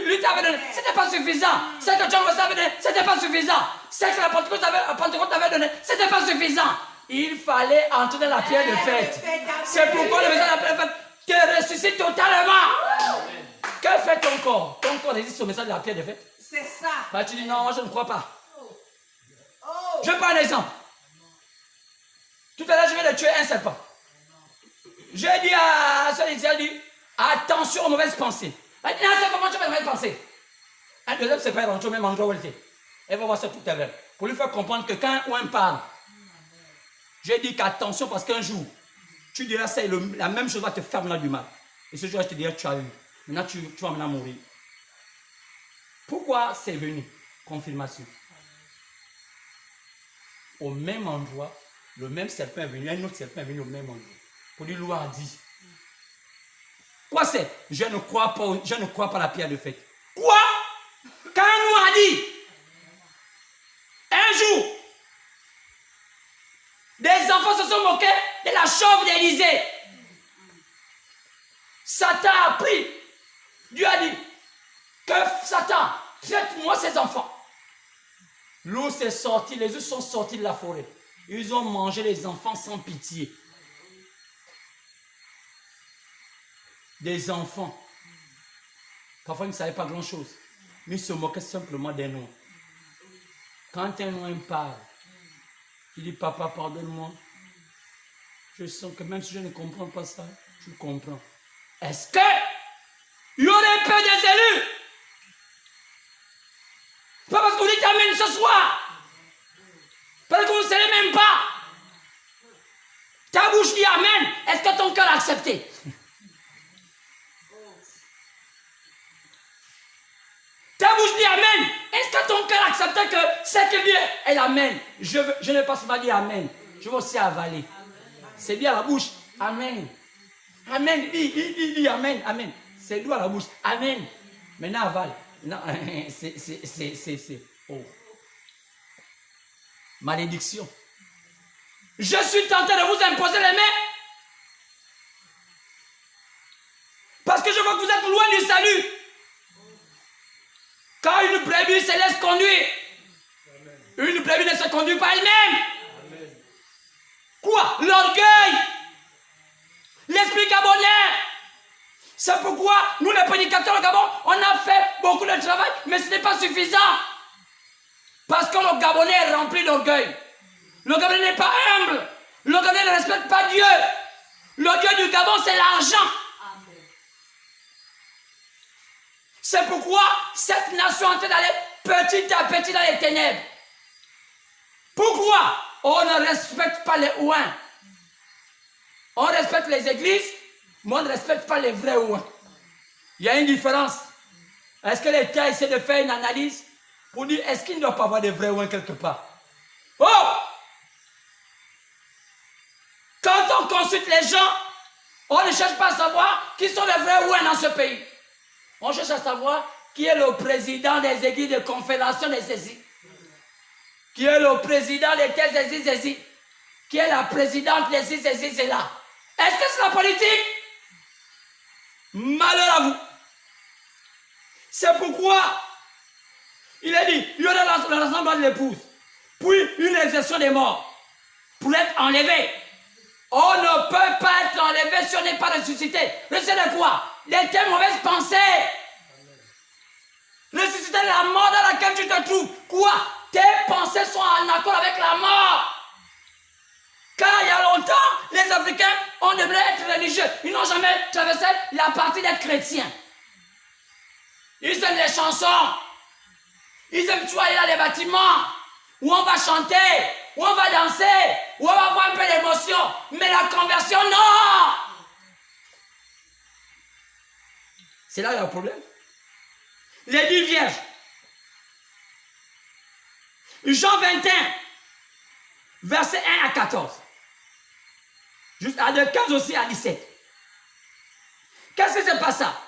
Luc avait donné c'était pas suffisant. Ce que John Wesley avait donné c'était pas suffisant. Ce que la Pentecôte avait donné c'était pas suffisant. Il fallait entrer dans la pierre de fête. C'est pourquoi le message de la pierre de fête te ressuscite totalement. Que fait ton corps? Ton corps résiste au message de la pierre de fête. C'est ça. Bah, tu dis non, moi je ne crois pas. Je prends un exemple. Tout à l'heure, je vais de tuer un serpent. J'ai dit à celui-ci, attention aux mauvaises pensées. Elle dit, non, c'est comment tu fais mauvaises pensées. Un deuxième, c'est pas rentrer au même endroit où elle était. Elle va voir ça tout à l'heure. Pour lui faire comprendre que quand on parle, j'ai dit qu'attention parce qu'un jour, tu diras ça et la même chose va te faire du mal. Et ce jour, je te dirai, tu as eu. Maintenant, tu vas maintenant mourir. Pourquoi c'est venu? Confirmation. Au même endroit, le même serpent est venu, un autre serpent est venu au même endroit. Pour dire, Louis a dit. Quoi c'est? Je ne crois pas la pierre de fête. Quoi? Quand nous a dit, un jour, des enfants se sont moqués de la chauve d'Élysée. Satan a pris. Dieu a dit que Satan, traite-moi ces enfants. L'eau s'est sortie, les œufs sont sortis de la forêt. Ils ont mangé les enfants sans pitié. Des enfants. Parfois, ils ne savaient pas grand-chose. Mais ils se moquaient simplement des noms. Quand un noir parle, il dit, papa, pardonne-moi. Je sens que même si je ne comprends pas ça, je comprends. Est-ce que il y aurait peu des élus? Pas parce qu'on dit t'amène ce soir. Parce qu'on ne sait même pas. Ta bouche dit amen. Est-ce que ton cœur a accepté? Ta bouche dit amen. Est-ce que ton cœur a accepté que c'est que Dieu est amen? Je ne passe pas dire amen. Je veux aussi avaler. C'est bien à la bouche. Amen. Amen. Dis amen. Amen. C'est doux à la bouche. Amen. Maintenant avale. Non, c'est. Oh. Malédiction. Je suis tenté de vous imposer les mains. Parce que je vois que vous êtes loin du salut. Quand une brebis se laisse conduire, une brebis ne se conduit pas elle-même. Quoi? L'orgueil. L'esprit gabonais. C'est pourquoi nous les prédicateurs au Gabon, on a fait beaucoup de travail, mais ce n'est pas suffisant. Parce que le Gabonais est rempli d'orgueil. Le Gabonais n'est pas humble. Le Gabonais ne respecte pas Dieu. Le Dieu du Gabon, c'est l'argent. C'est pourquoi cette nation est en train d'aller petit à petit dans les ténèbres. Pourquoi? On ne respecte pas les ouins. On respecte les églises, mais on ne respecte pas les vrais ouins. Il y a une différence. Est-ce que l'État essaie de faire une analyse pour dire est-ce qu'il ne doit pas avoir des vrais ouins quelque part? Oh! Quand on consulte les gens, on ne cherche pas à savoir qui sont les vrais ouins dans ce pays. On cherche à savoir qui est le président des églises de confédération des saisies. Qui est le président des telles saisies. Qui est la présidente des saisies, c'est là. Est-ce que c'est la politique? Malheur à vous. C'est pourquoi il a dit, il y aura l'ensemble de l'épouse, puis une exercition des morts, pour être enlevé. On ne peut pas être enlevé si on n'est pas ressuscité. Ressuscité de quoi? De tes mauvaises pensées. Ressuscité de la mort dans laquelle tu te trouves. Quoi? Tes pensées sont en accord avec la mort. Car il y a longtemps, les Africains ont demandé être religieux. Ils n'ont jamais traversé la partie d'être chrétiens. Ils aiment les chansons. Ils aiment aller dans les bâtiments où on va chanter, où on va danser, où on va avoir un peu d'émotion. Mais la conversion, non! C'est là qu'il y a un problème. Les 10 vierges. Jean 21, verset 1 à 14. Juste à de 15 aussi à 17. Qu'est-ce que c'est pas ça?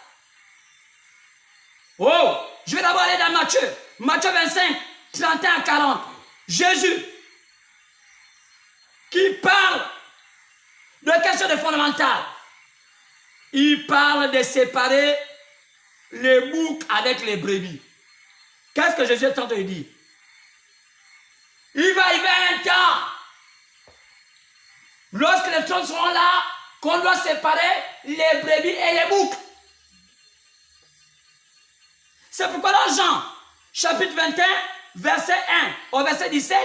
Oh, je vais d'abord aller dans Matthieu. Matthieu 25, 31 à 40. Jésus qui parle de questions de fondamentales. Il parle de séparer les boucs avec les brebis. Qu'est-ce que Jésus est en train de dire? Il va arriver un temps, lorsque les trônes seront là, qu'on doit séparer les brebis et les boucs. C'est pourquoi dans Jean, chapitre 21, verset 1 au verset 17,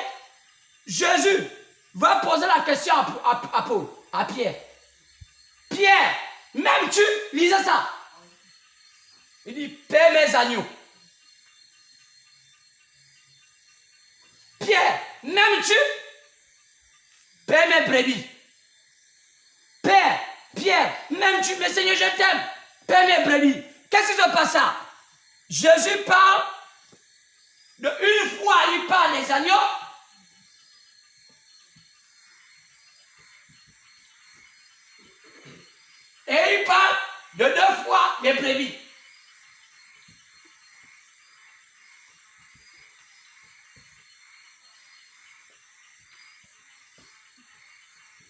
Jésus va poser la question à Paul, à Pierre. Pierre, m'aimes-tu? Lisez ça. Il dit, paie mes agneaux. Pierre, m'aimes-tu? Paie mes brebis. Père, Pierre, m'aimes-tu? Mais Seigneur, je t'aime. Paie mes brebis. Qu'est-ce qui se passe ça? Jésus parle de une fois, il parle des agneaux. Et il parle de 2 fois les brebis.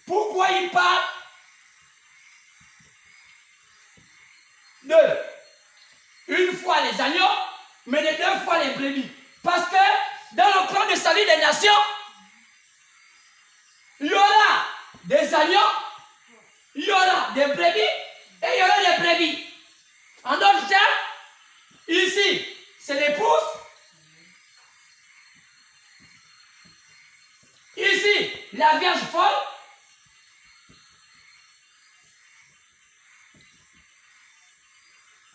Pourquoi il parle de une fois les agneaux, mais de 2 fois les brebis? Parce que dans le plan de salut des nations, il y aura des agneaux, il y aura des brebis et il y aura des brebis. En d'autres termes, ici, c'est l'épouse. Ici, la Vierge folle.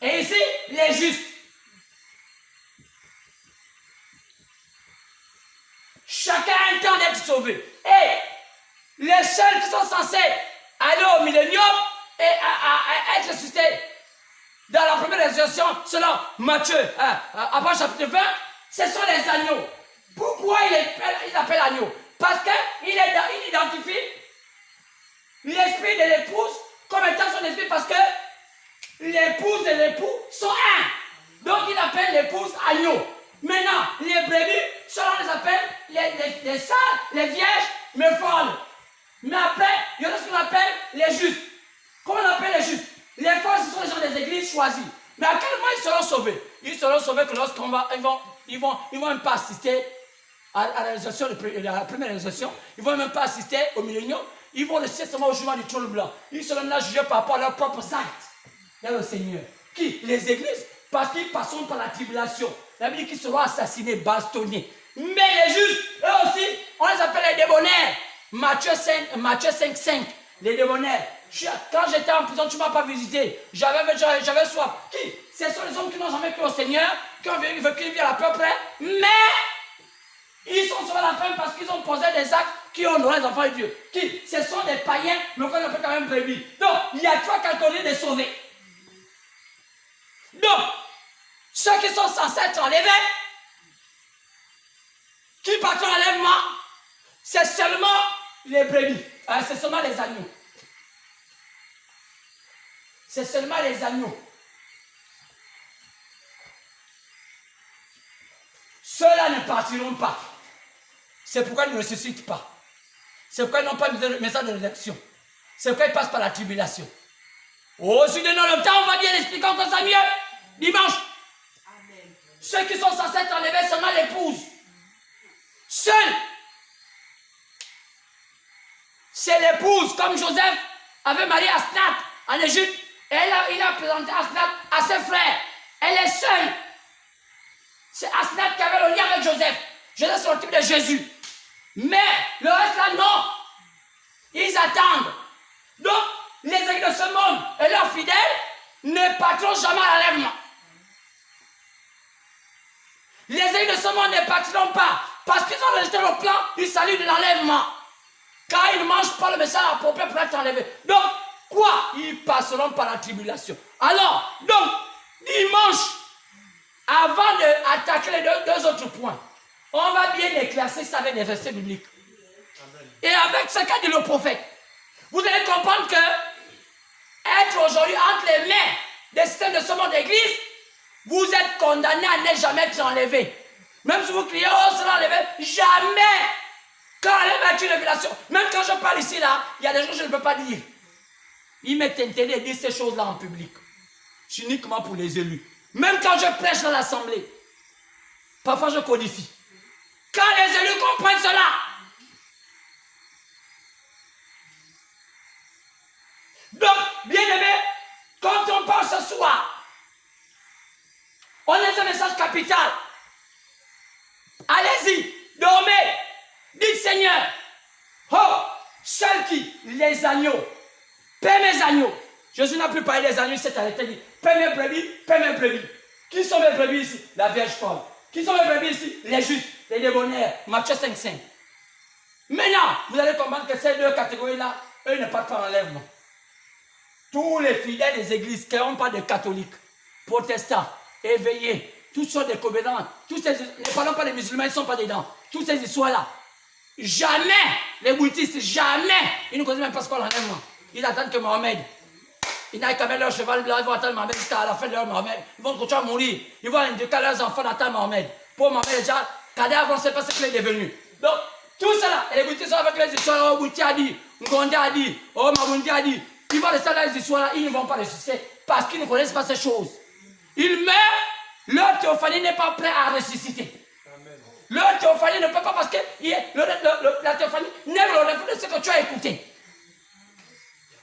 Et ici, les justes. Chacun a un temps d'être sauvé. Et les seuls qui sont censés aller au millénium et à être ressuscités dans la première résurrection, selon Matthieu, après chapitre 20, ce sont les agneaux. Pourquoi il appelle agneau? Parce qu'il identifie l'esprit de l'épouse comme étant son esprit, parce que l'épouse et l'époux sont un. Donc il appelle l'épouse agneau. Maintenant, les brebis, cela on les appelle les sales, les vierges, mais folles. Mais après, il y en a ce qu'on appelle les justes. Comment on appelle les justes? Les folles, ce sont les gens des églises choisies. Mais à quel moment ils seront sauvés? Ils seront sauvés que lorsqu'on va, ils vont même pas assister à la réalisation de la première réalisation. Ils ne vont même pas assister au millénium. Ils vont rester seulement au jugement du trône blanc. Ils seront là jugés par rapport à leurs propres actes. Il y a le Seigneur. Qui? Les églises. Parce qu'ils passeront par la tribulation. La Bible dit qu'ils seront assassinés, bastonnés. Mais les justes, eux aussi, on les appelle les débonaires. Matthieu 5, 5. Les débonaires. Quand j'étais en prison, tu ne m'as pas visité. J'avais soif. Qui? Ce sont les hommes qui n'ont jamais cru au Seigneur, qui ont vécu à peu près. Mais ils sont sur la fin parce qu'ils ont posé des actes qui honorent les enfants de Dieu. Qui? Ce sont des païens, mais qu'on appelle quand même brebis. Donc, il y a 3 catégories de sauvés. Donc, ceux qui sont censés être enlevés, qui partent en enlèvement, c'est seulement les brebis. C'est seulement les agneaux. C'est seulement les agneaux. Ceux-là ne partiront pas. C'est pourquoi ils ne ressuscitent pas. C'est pourquoi ils n'ont pas de message de rédemption. C'est pourquoi ils passent par la tribulation. Oh, si dans le temps, on va bien expliquer encore ça mieux. Dimanche. Amen. Ceux qui sont censés être enlevés, seulement l'épouse. Seul. comme Joseph avait marié Asnath en Égypte, il a présenté Asnath à ses frères. Elle est seule. C'est Asnath qui avait le lien avec Joseph. Joseph c'est le type de Jésus. Mais le reste là, non. Ils attendent. Donc, les églises de ce monde et leurs fidèles ne partiront jamais à l'enlèvement. Les églises de ce monde ne partiront pas parce qu'ils ont rejeté le plan du salut de l'enlèvement. Car ils ne mangent pas le message approprié pour être enlevés. Donc, quoi? Ils passeront par la tribulation. Alors, donc, dimanche, avant d'attaquer les deux autres points, on va bien éclaircir ça avec des versets bibliques. Amen. Et avec ce qu'a dit le prophète, vous allez comprendre que être aujourd'hui entre les mains des systèmes de ce monde d'église, vous êtes condamné à ne jamais être enlevé. Même si vous criez, oh, sera enlevé, jamais. Quand elle va une révélation, même quand je parle ici, là, il y a des choses que je ne peux pas dire. Il m'est interdit de dire ces choses-là en public. C'est uniquement pour les élus. Même quand je prêche dans l'assemblée, parfois je codifie. Quand les élus comprennent cela, donc, bien aimé, quand on parle ce soir, on a un message capital. Allez-y, dormez, dites Seigneur, oh, seul qui, les agneaux, paie mes agneaux. Jésus n'a plus parlé des agneaux, c'est arrêté, dit, paie mes brebis, paie mes brebis. Qui sont mes brebis ici? La Vierge folle. Qui sont mes brebis ici? Les justes, les débonnaires. Matthieu 5,5. Maintenant, vous allez comprendre que ces deux catégories-là, eux ne partent pas en enlèvement. Tous les fidèles des églises qui n'ont pas de catholiques, protestants, éveillés, tous sortes de covenants, ne parlons pas des musulmans, ils ne sont pas dedans. Toutes ces histoires-là. Jamais, les bouddhistes, jamais, ils ne connaissent même pas ce qu'on l'enlèvement. Ils attendent que Mohamed, ils n'aillent qu'à mettre leur cheval blanc, ils vont attendre Mohamed jusqu'à la fin de leur Mohamed. Ils vont continuer à mourir. Ils vont indiquer à leurs enfants d'attendre Mohamed. Pour Mohamed, déjà, cadavre, on ne sait pas ce qu'il est devenu. Donc, tout cela, et les bouddhistes sont avec les histoires, oh, Bouti a dit, Ngonda a dit, oh, Mabundi a dit. Ils vont rester dans les histoires-là, ils ne vont pas ressusciter parce qu'ils ne connaissent pas ces choses. Ils meurent, leur théophanie n'est pas prêt à ressusciter. Amen. Leur théophanie ne peut pas parce que la théophanie n'est le reflet de ce que tu as écouté.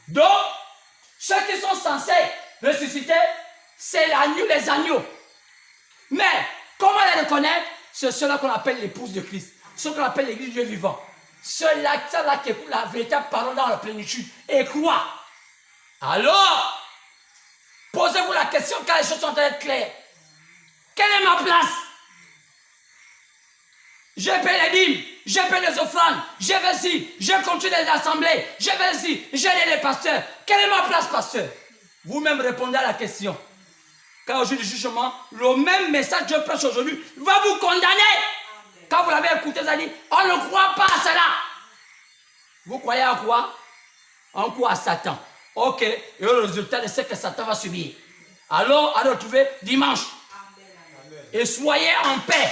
Donc, ceux qui sont censés ressusciter, c'est les agneaux. Mais, comment les reconnaître? C'est ceux-là qu'on appelle l'épouse de Christ. Ceux qu'on appelle l'église du Dieu vivant. Ceux-là qui écoutent la véritable parole dans la plénitude et croient. Alors, posez-vous la question quand les choses sont en train d'être claires. Quelle est ma place? Je paie les dîmes, je paie les offrandes, je vais ici, je continue les assemblées, je vais ici, j'aide les pasteurs. Quelle est ma place, pasteur? Vous-même répondez à la question. Quand au jour du jugement, le même message que je prêche aujourd'hui va vous condamner. Quand vous l'avez écouté, vous avez dit, on ne croit pas à cela. Vous croyez à quoi? On croit à Satan. Ok, et le résultat de ce que Satan va subir. Alors, à retrouver dimanche. Amen. Et soyez en paix.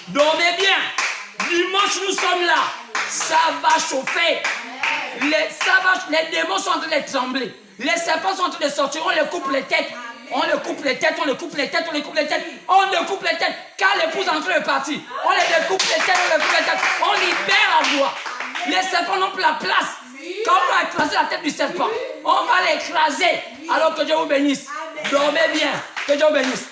Dormez bien. Dimanche, nous sommes là. Ça va chauffer. Les démons sont en train de trembler. Les serpents sont en train de sortir. On les coupe les têtes. On les coupe les têtes, on les coupe les têtes, on les coupe les têtes. On les coupe les têtes. Quand l'épouse est en train de partir, on les découpe les têtes, on les coupe les têtes. On libère la voix. Les serpents n'ont plus la place. Quand on va écraser la tête du serpent, on va l'écraser. Alors que Dieu vous bénisse. Dormez bien. Que Dieu vous bénisse.